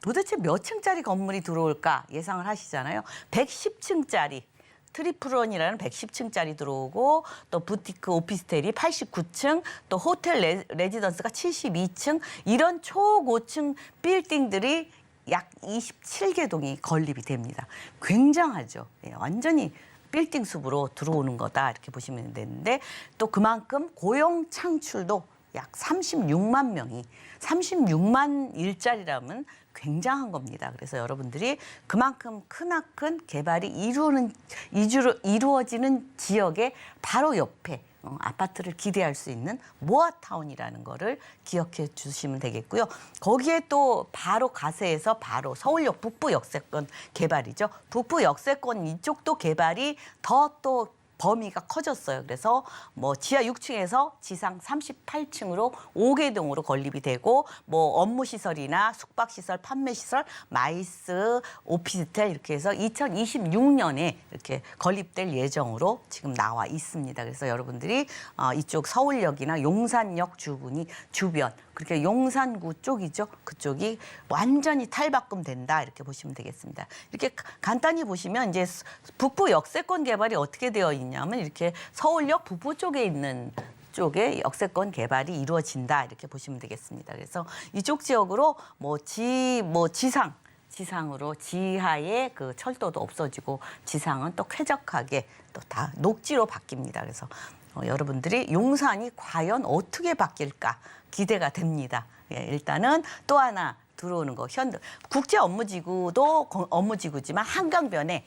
도대체 몇 층짜리 건물이 들어올까 예상을 하시잖아요. 110층짜리. 트리플원이라는 110층짜리 들어오고 또 부티크 오피스텔이 89층 또 호텔 레지던스가 72층 이런 초고층 빌딩들이 약 27개 동이 건립이 됩니다. 굉장하죠. 완전히 빌딩 숲으로 들어오는 거다 이렇게 보시면 되는데 또 그만큼 고용 창출도 약 36만 명이 36만 일자리라면 굉장한 겁니다. 그래서 여러분들이 그만큼 크나큰 개발이 이루어지는 지역의 바로 옆에 아파트를 기대할 수 있는 모아타운이라는 거를 기억해 주시면 되겠고요. 거기에 또 바로 가세에서 바로 서울역 북부 역세권 개발이죠. 북부 역세권 이쪽도 개발이 더 또 범위가 커졌어요. 그래서 뭐 지하 6층에서 지상 38층으로 5개동으로 건립이 되고 뭐 업무시설이나 숙박시설, 판매시설, 마이스, 오피스텔 이렇게 해서 2026년에 이렇게 건립될 예정으로 지금 나와 있습니다. 그래서 여러분들이 이쪽 서울역이나 용산역 주변 그렇게 용산구 쪽이죠. 그쪽이 완전히 탈바꿈 된다 이렇게 보시면 되겠습니다. 이렇게 간단히 보시면 이제 북부 역세권 개발이 어떻게 되어 있냐면 이렇게 서울역 북부 쪽에 있는 쪽에 역세권 개발이 이루어진다 이렇게 보시면 되겠습니다. 그래서 이쪽 지역으로 지상으로 지하에 그 철도도 없어지고 지상은 또 쾌적하게 또 다 녹지로 바뀝니다. 그래서 여러분들이 용산이 과연 어떻게 바뀔까 기대가 됩니다. 예, 일단은 또 하나 들어오는 거 국제 업무지구도 업무지구지만 한강변에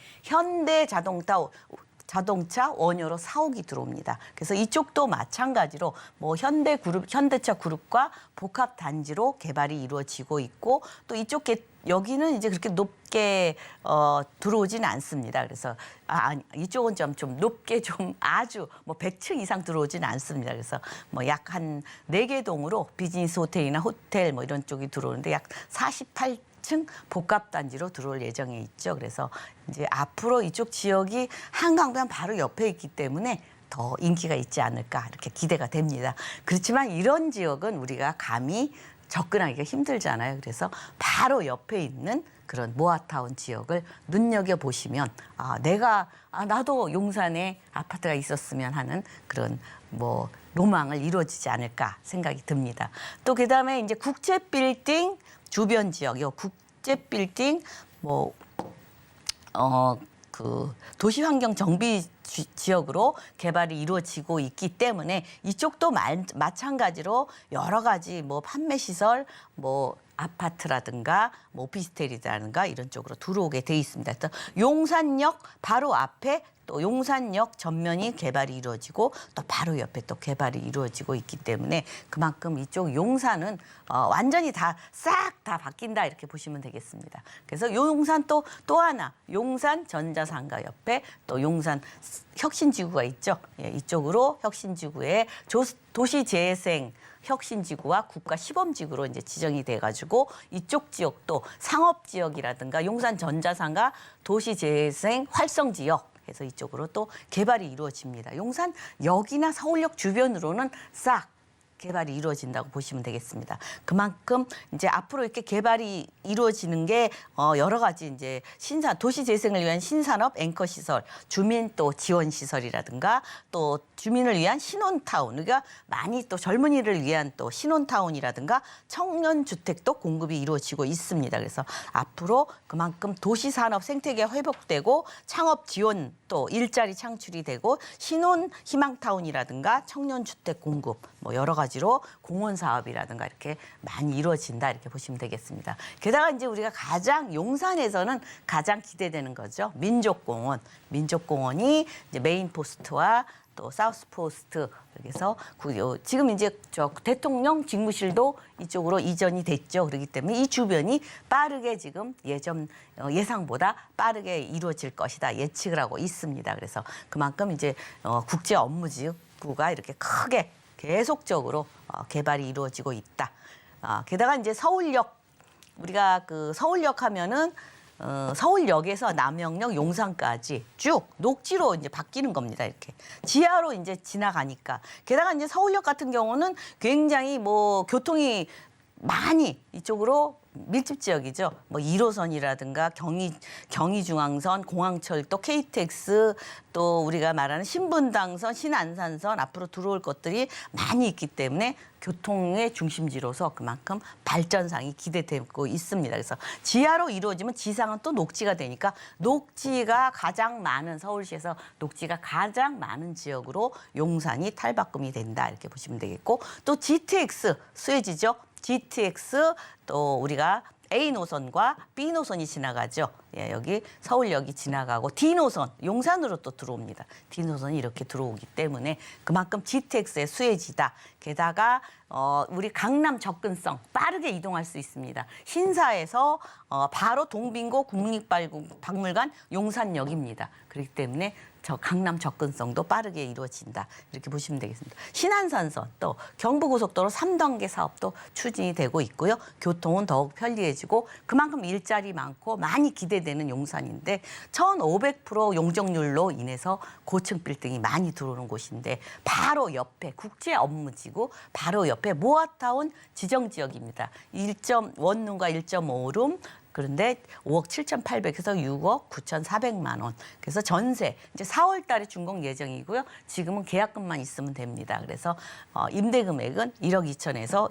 자동차 원효로 사옥이 들어옵니다. 그래서 이쪽도 마찬가지로 뭐 현대차 그룹과 복합 단지로 개발이 이루어지고 있고 또 여기는 이제 그렇게 높게 들어오지는 않습니다. 그래서 이쪽은 좀 높게 좀 아주 뭐 100층 이상 들어오지는 않습니다. 그래서 뭐 약 한 4개 동으로 비즈니스 호텔이나 호텔 뭐 이런 쪽이 들어오는데 약 48층 복합 단지로 들어올 예정에 있죠. 그래서 이제 앞으로 이쪽 지역이 한강변 바로 옆에 있기 때문에 더 인기가 있지 않을까 이렇게 기대가 됩니다. 그렇지만 이런 지역은 우리가 감히 접근하기가 힘들잖아요. 그래서 바로 옆에 있는 그런 모아타운 지역을 눈여겨보시면 나도 용산에 아파트가 있었으면 하는 그런 뭐 로망을 이루어지지 않을까 생각이 듭니다. 또 그다음에 이제 국제 빌딩 주변 지역, 국제 빌딩 그 도시환경 정비 지역으로 개발이 이루어지고 있기 때문에 이쪽도 마찬가지로 여러 가지 뭐 판매 시설, 뭐 아파트라든가 뭐 오피스텔이라든가 이런 쪽으로 들어오게 돼 있습니다. 또 용산역 바로 앞에 또 용산역 전면이 개발이 이루어지고 또 바로 옆에 또 개발이 이루어지고 있기 때문에 그만큼 이쪽 용산은 완전히 싹 다 바뀐다 이렇게 보시면 되겠습니다. 그래서 용산 또 하나 용산 전자상가 옆에 또 용산 혁신지구가 있죠. 예, 이쪽으로 혁신지구에 도시재생 혁신지구와 국가시범지구로 이제 지정이 돼가지고 이쪽 지역도 상업지역이라든가 용산 전자상가 도시재생 활성지역 해서 이쪽으로 또 개발이 이루어집니다. 용산역이나 서울역 주변으로는 싹 개발이 이루어진다고 보시면 되겠습니다. 그만큼 이제 앞으로 이렇게 개발이 이루어지는 게 여러 가지 이제 도시 재생을 위한 신산업 앵커 시설, 주민 또 지원 시설이라든가 또 주민을 위한 신혼타운, 그러니까 많이 또 젊은이를 위한 또 신혼타운이라든가 청년 주택도 공급이 이루어지고 있습니다. 그래서 앞으로 그만큼 도시 산업 생태계 회복되고 창업 지원 또 일자리 창출이 되고 신혼 희망타운이라든가 청년 주택 공급 뭐 여러 가지로 공원 사업이라든가 이렇게 많이 이루어진다 이렇게 보시면 되겠습니다. 게다가 이제 우리가 용산에서는 가장 기대되는 거죠. 민족공원이 이제 메인 포스트와 또 사우스 포스트 그래서 지금 이제 대통령 직무실도 이쪽으로 이전이 됐죠. 그렇기 때문에 이 주변이 빠르게 지금 예상보다 빠르게 이루어질 것이다 예측을 하고 있습니다. 그래서 그만큼 이제 국제 업무지구가 이렇게 크게 계속적으로 개발이 이루어지고 있다. 게다가 이제 서울역 우리가 그 서울역 하면은 서울역에서 남영역, 용산까지 쭉 녹지로 이제 바뀌는 겁니다. 이렇게 지하로 이제 지나가니까. 게다가 이제 서울역 같은 경우는 굉장히 뭐 교통이 많이 이쪽으로 밀집 지역이죠. 뭐 1호선이라든가 경의중앙선, 공항철도, KTX 또 우리가 말하는 신분당선, 신안산선 앞으로 들어올 것들이 많이 있기 때문에 교통의 중심지로서 그만큼 발전상이 기대되고 있습니다. 그래서 지하로 이루어지면 지상은 또 녹지가 되니까 녹지가 가장 많은 서울시에서 녹지가 가장 많은 지역으로 용산이 탈바꿈이 된다 이렇게 보시면 되겠고 또 GTX 수혜지죠. GTX 또 우리가 A 노선과 B 노선이 지나가죠. 예, 여기 서울역이 지나가고 D 노선 용산으로 또 들어옵니다. D 노선이 이렇게 들어오기 때문에 그만큼 GTX의 수혜지다. 게다가 우리 강남 접근성 빠르게 이동할 수 있습니다. 신사에서 바로 동빙고 국립박물관 용산역입니다. 그렇기 때문에 저 강남 접근성도 빠르게 이루어진다. 이렇게 보시면 되겠습니다. 신안산선 또 경부고속도로 3단계 사업도 추진이 되고 있고요. 교통은 더욱 편리해지고 그만큼 일자리 많고 많이 기대되는 용산인데 1,500% 용적률로 인해서 고층 빌딩이 많이 들어오는 곳인데 바로 옆에 국제 업무지구 바로 옆에 모아타운 지정지역입니다. 1.1룸과 1.5룸 그런데 5억 7,800에서 6억 9,400만 원. 그래서 전세 이제 4월 달에 준공 예정이고요. 지금은 계약금만 있으면 됩니다. 그래서 임대 금액은 1억 2천에서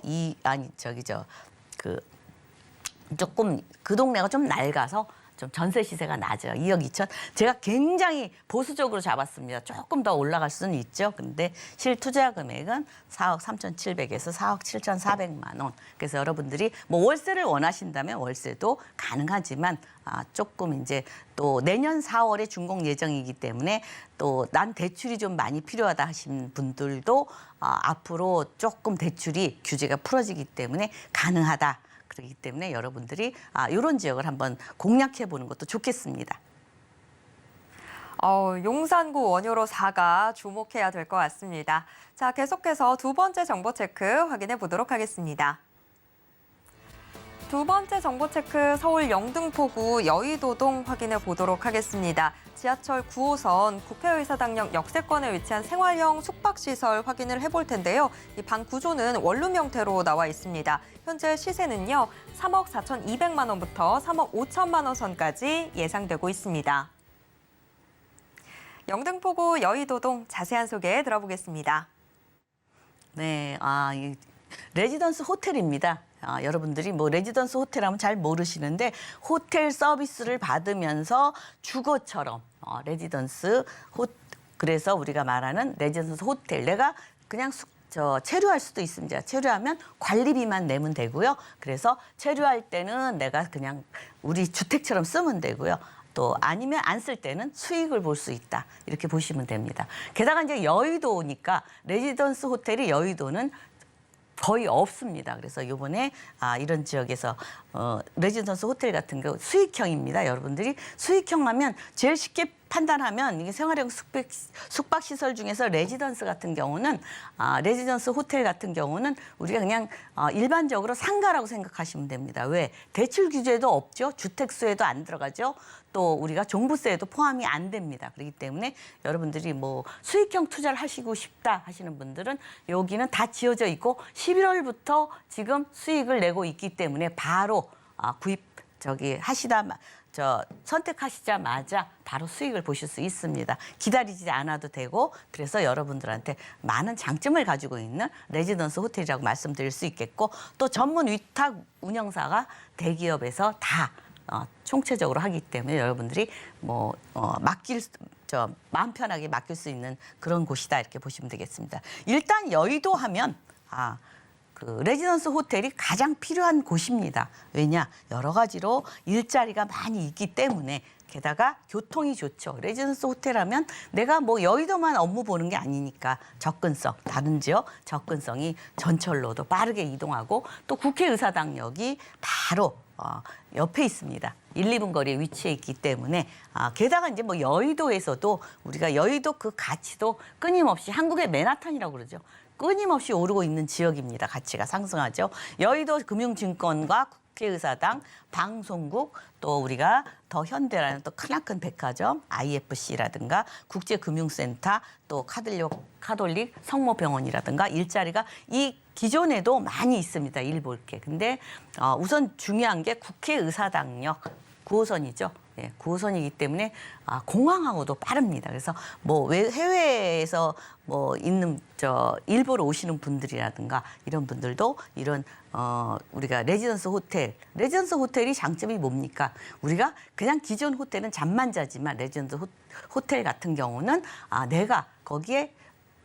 조금 그 동네가 좀 낡아서 좀 전세 시세가 낮아요. 2억 2천. 제가 굉장히 보수적으로 잡았습니다. 조금 더 올라갈 수는 있죠. 근데 실투자 금액은 4억 3,700에서 4억 7,400만 원. 그래서 여러분들이 뭐 월세를 원하신다면 월세도 가능하지만 조금 이제 또 내년 4월에 준공 예정이기 때문에 또 난 대출이 좀 많이 필요하다 하신 분들도 앞으로 조금 대출이 규제가 풀어지기 때문에 가능하다. 그렇기 때문에 여러분들이 이런 지역을 한번 공략해 보는 것도 좋겠습니다. 용산구 원효로 4가 주목해야 될 것 같습니다. 자, 계속해서 두 번째 정보 체크 확인해 보도록 하겠습니다. 두 번째 정보 체크 서울 영등포구 여의도동 확인해 보도록 하겠습니다. 지하철 9호선 국회의사당역 역세권에 위치한 생활형 숙박시설 확인을 해볼 텐데요. 이 방 구조는 원룸 형태로 나와 있습니다. 현재 시세는요. 3억 4,200만 원부터 3억 5천만 원 선까지 예상되고 있습니다. 영등포구 여의도동 자세한 소개 들어보겠습니다. 네, 이 레지던스 호텔입니다. 여러분들이 뭐 레지던스 호텔 하면 잘 모르시는데 호텔 서비스를 받으면서 주거처럼 그래서 우리가 말하는 레지던스 호텔 내가 그냥 체류할 수도 있습니다. 체류하면 관리비만 내면 되고요. 그래서 체류할 때는 내가 그냥 우리 주택처럼 쓰면 되고요. 또 아니면 안 쓸 때는 수익을 볼 수 있다. 이렇게 보시면 됩니다. 게다가 이제 여의도니까 레지던스 호텔이 여의도는 거의 없습니다. 그래서 이번에 이런 지역에서 레지던스 호텔 같은 경우 수익형입니다. 여러분들이 수익형 하면 제일 쉽게 판단하면 이게 생활형 숙박시설 중에서 레지던스 같은 경우는 레지던스 호텔 같은 경우는 우리가 그냥 일반적으로 상가라고 생각하시면 됩니다. 왜? 대출 규제도 없죠. 주택수에도 안 들어가죠. 또 우리가 종부세에도 포함이 안 됩니다. 그렇기 때문에 여러분들이 뭐 수익형 투자를 하시고 싶다 하시는 분들은 여기는 다 지어져 있고 11월부터 지금 수익을 내고 있기 때문에 바로 선택하시자마자 바로 수익을 보실 수 있습니다. 기다리지 않아도 되고 그래서 여러분들한테 많은 장점을 가지고 있는 레지던스 호텔이라고 말씀드릴 수 있겠고 또 전문 위탁 운영사가 대기업에서 다 총체적으로 하기 때문에 여러분들이 마음 편하게 맡길 수 있는 그런 곳이다 이렇게 보시면 되겠습니다. 일단 여의도 하면 레지던스 호텔이 가장 필요한 곳입니다. 왜냐? 여러 가지로 일자리가 많이 있기 때문에 게다가 교통이 좋죠. 레지던스 호텔 하면 내가 여의도만 업무 보는 게 아니니까 다른 지역 접근성이 전철로도 빠르게 이동하고 또 국회의사당역이 바로 옆에 있습니다. 1, 2분 거리에 위치해 있기 때문에 게다가 이제 여의도에서도 우리가 여의도 그 가치도 끊임없이 한국의 맨하탄이라고 그러죠. 끊임없이 오르고 있는 지역입니다. 가치가 상승하죠. 여의도 금융증권과 국회의사당, 방송국, 또 우리가 더 현대라는 또 크나큰 백화점, IFC라든가 국제금융센터, 또 카톨릭 성모병원이라든가 일자리가 이 기존에도 많이 있습니다. 일볼게. 근데 우선 중요한 게 국회의사당역 9호선이죠. 예, 9호선이기 때문에 공항하고도 빠릅니다. 그래서 해외에서 있는 일보러 오시는 분들이라든가 이런 분들도 이런 우리가 레지던스 호텔이 장점이 뭡니까? 우리가 그냥 기존 호텔은 잠만 자지만 레지던스 호텔 같은 경우는 내가 거기에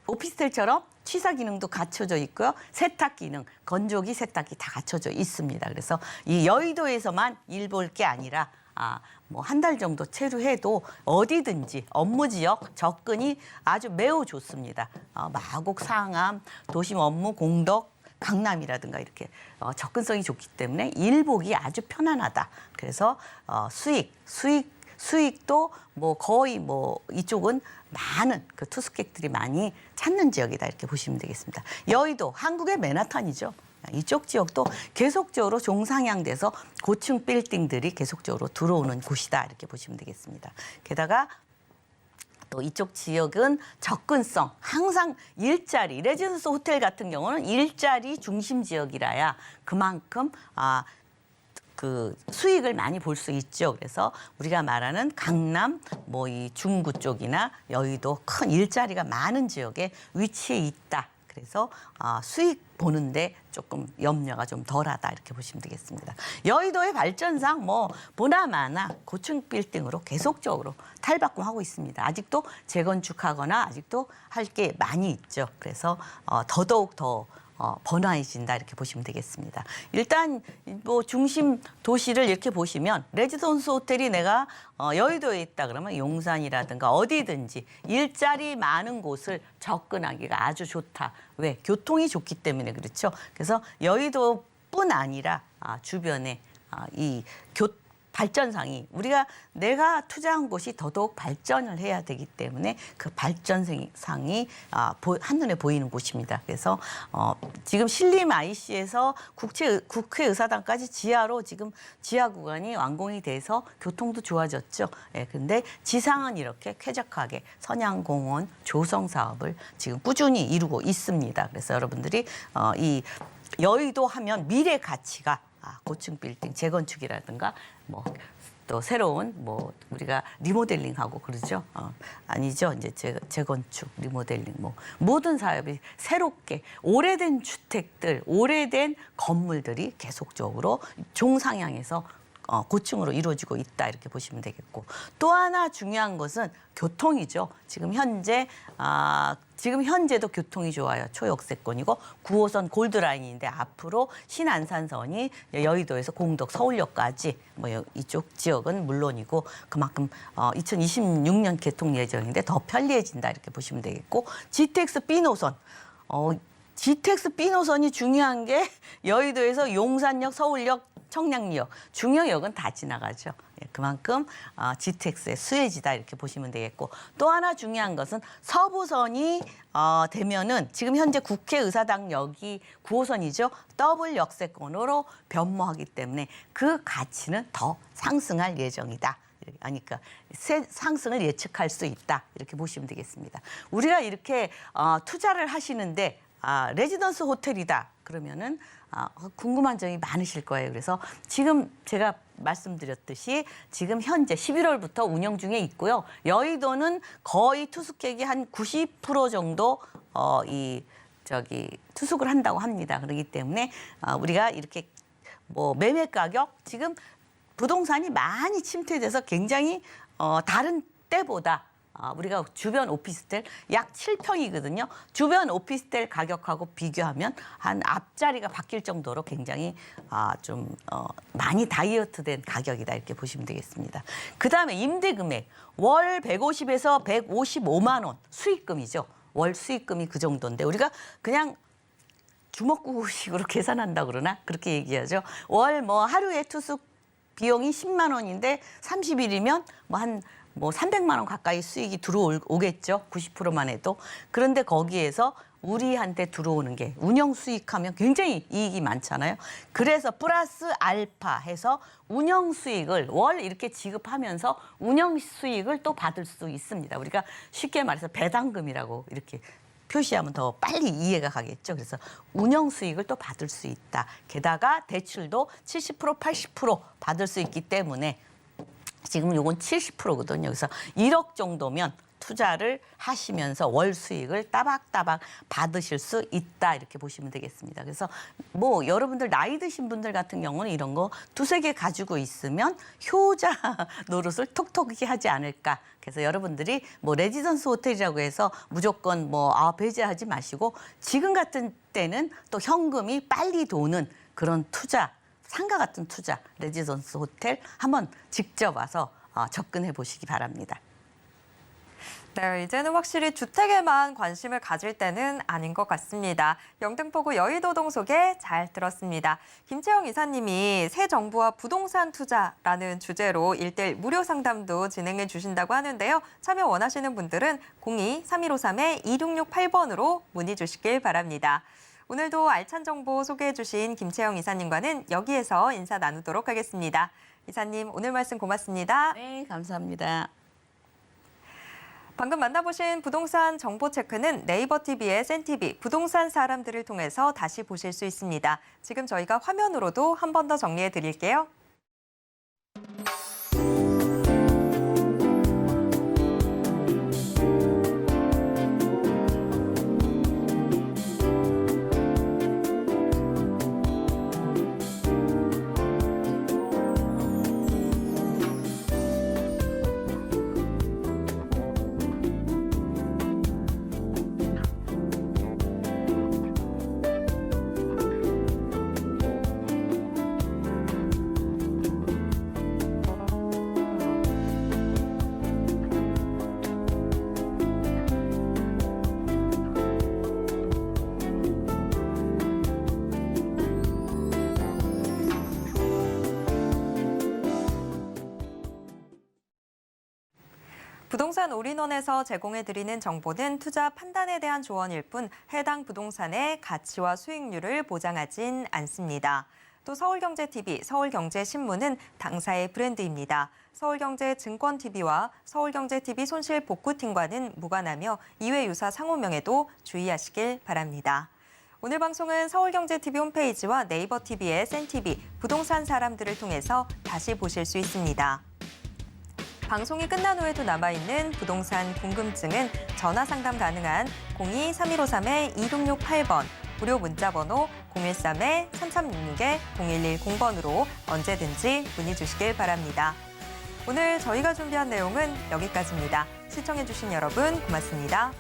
오피스텔처럼 취사 기능도 갖춰져 있고요. 세탁 기능, 건조기, 세탁기 다 갖춰져 있습니다. 그래서 이 여의도에서만 일 볼 게 아니라 한 달 정도 체류해도 어디든지 업무 지역 접근이 아주 매우 좋습니다. 마곡, 상암, 도심 업무, 공덕, 강남이라든가 이렇게 접근성이 좋기 때문에 일 보기 아주 편안하다. 그래서 수익 수익도 뭐 거의 뭐 이쪽은 많은 그 투숙객들이 많이 찾는 지역이다 이렇게 보시면 되겠습니다. 여의도, 한국의 맨하탄이죠. 이쪽 지역도 계속적으로 종상향돼서 고층 빌딩들이 계속적으로 들어오는 곳이다 이렇게 보시면 되겠습니다. 게다가 또 이쪽 지역은 접근성, 항상 일자리, 레지던스 호텔 같은 경우는 일자리 중심 지역이라야 그만큼 그 수익을 많이 볼 수 있죠. 그래서 우리가 말하는 강남, 뭐 이 중구 쪽이나 여의도 큰 일자리가 많은 지역에 위치해 있다. 그래서 수익 보는데 조금 염려가 좀 덜하다 이렇게 보시면 되겠습니다. 여의도의 발전상 뭐 보나마나 고층 빌딩으로 계속적으로 탈바꿈하고 있습니다. 아직도 재건축하거나 아직도 할 게 많이 있죠. 그래서 더더욱 더 번화해진다 이렇게 보시면 되겠습니다. 일단 뭐 중심 도시를 이렇게 보시면 레지던스 호텔이 내가 여의도에 있다 그러면 용산이라든가 어디든지 일자리 많은 곳을 접근하기가 아주 좋다. 왜? 교통이 좋기 때문에 그렇죠. 그래서 여의도뿐 아니라 주변에 이 발전상이 내가 투자한 곳이 더더욱 발전을 해야 되기 때문에 그 발전상이 한눈에 보이는 곳입니다. 그래서 지금 신림 IC에서 국회의사당까지 지하로 지금 지하 구간이 완공이 돼서 교통도 좋아졌죠. 예, 근데 지상은 이렇게 쾌적하게 선양공원 조성 사업을 지금 꾸준히 이루고 있습니다. 그래서 여러분들이 이 여의도 하면 미래 가치가 고층 빌딩 재건축이라든가 뭐 또 새로운 뭐 우리가 리모델링하고 그러죠. 아니죠. 이제 재건축, 리모델링 뭐 모든 사업이 새롭게 오래된 주택들, 오래된 건물들이 계속적으로 종상향해서 고층으로 이루어지고 있다 이렇게 보시면 되겠고 또 하나 중요한 것은 교통이죠. 지금 현재도 교통이 좋아요. 초역세권이고 9호선 골드라인인데 앞으로 신안산선이 여의도에서 공덕 서울역까지 뭐 이쪽 지역은 물론이고 그만큼 2026년 개통 예정인데 더 편리해진다 이렇게 보시면 되겠고 GTX B 노선 GTX B 노선이 중요한 게 여의도에서 용산역, 서울역, 청량리역, 중요역은 다 지나가죠. 그만큼 GTX의 수혜지다 이렇게 보시면 되겠고 또 하나 중요한 것은 서부선이 되면은 지금 현재 국회의사당역이 9호선이죠. 더블 역세권으로 변모하기 때문에 그 가치는 더 상승할 예정이다. 그러니까 상승을 예측할 수 있다 이렇게 보시면 되겠습니다. 우리가 이렇게 투자를 하시는데 레지던스 호텔이다 그러면은 궁금한 점이 많으실 거예요. 그래서 지금 제가 말씀드렸듯이 지금 현재 11월부터 운영 중에 있고요. 여의도는 거의 투숙객이 한 90% 정도 투숙을 한다고 합니다. 그렇기 때문에 우리가 이렇게 뭐 매매 가격 지금 부동산이 많이 침체돼서 굉장히 다른 때보다 우리가 주변 오피스텔 약 7평이거든요. 주변 오피스텔 가격하고 비교하면 한 앞자리가 바뀔 정도로 굉장히 좀 많이 다이어트된 가격이다 이렇게 보시면 되겠습니다. 그다음에 임대 금액 월 150에서 155만 원 수익금이죠. 월 수익금이 그 정도인데 우리가 그냥 주먹구구식으로 계산한다 그러나 그렇게 얘기하죠. 월 뭐 하루에 투숙 비용이 10만 원인데 30일이면 한 300만 원 가까이 수익이 들어오겠죠. 90%만 해도. 그런데 거기에서 우리한테 들어오는 게 운영 수익하면 굉장히 이익이 많잖아요. 그래서 플러스 알파 해서 운영 수익을 월 이렇게 지급하면서 운영 수익을 또 받을 수 있습니다. 우리가 쉽게 말해서 배당금이라고 이렇게 표시하면 더 빨리 이해가 가겠죠. 그래서 운영 수익을 또 받을 수 있다. 게다가 대출도 70%, 80% 받을 수 있기 때문에 지금 요건 70%거든요. 그래서 1억 정도면 투자를 하시면서 월 수익을 따박따박 받으실 수 있다 이렇게 보시면 되겠습니다. 그래서 뭐 여러분들 나이 드신 분들 같은 경우는 이런 거 두세 개 가지고 있으면 효자 노릇을 톡톡히 하지 않을까. 그래서 여러분들이 뭐 레지던스 호텔이라고 해서 무조건 배제하지 마시고 지금 같은 때는 또 현금이 빨리 도는 그런 투자 상가 같은 투자, 레지던스 호텔 한번 직접 와서 접근해 보시기 바랍니다. 네, 이제는 확실히 주택에만 관심을 가질 때는 아닌 것 같습니다. 영등포구 여의도동 소개 잘 들었습니다. 김채영 이사님이 새 정부와 부동산 투자라는 주제로 1:1 무료 상담도 진행해 주신다고 하는데요. 참여 원하시는 분들은 02-3153-2668번으로 문의 주시길 바랍니다. 오늘도 알찬 정보 소개해 주신 김채영 이사님과는 여기에서 인사 나누도록 하겠습니다. 이사님, 오늘 말씀 고맙습니다. 네, 감사합니다. 방금 만나보신 부동산 정보 체크는 네이버 TV의 센TV 부동산 사람들을 통해서 다시 보실 수 있습니다. 지금 저희가 화면으로도 한 번 더 정리해 드릴게요. 부동산 올인원에서 제공해드리는 정보는 투자 판단에 대한 조언일 뿐 해당 부동산의 가치와 수익률을 보장하진 않습니다. 또 서울경제TV, 서울경제신문은 당사의 브랜드입니다. 서울경제증권TV와 서울경제TV 손실복구팀과는 무관하며 이외 유사 상호명에도 주의하시길 바랍니다. 오늘 방송은 서울경제TV 홈페이지와 네이버 TV의 센TV 부동산 사람들을 통해서 다시 보실 수 있습니다. 방송이 끝난 후에도 남아있는 부동산 궁금증은 전화 상담 가능한 02-3153-2668번, 무료 문자번호 013-3366-0110번으로 언제든지 문의 주시길 바랍니다. 오늘 저희가 준비한 내용은 여기까지입니다. 시청해주신 여러분 고맙습니다.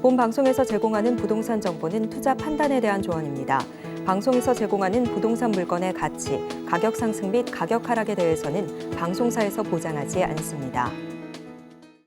본 방송에서 제공하는 부동산 정보는 투자 판단에 대한 조언입니다. 방송에서 제공하는 부동산 물건의 가치, 가격 상승 및 가격 하락에 대해서는 방송사에서 보장하지 않습니다.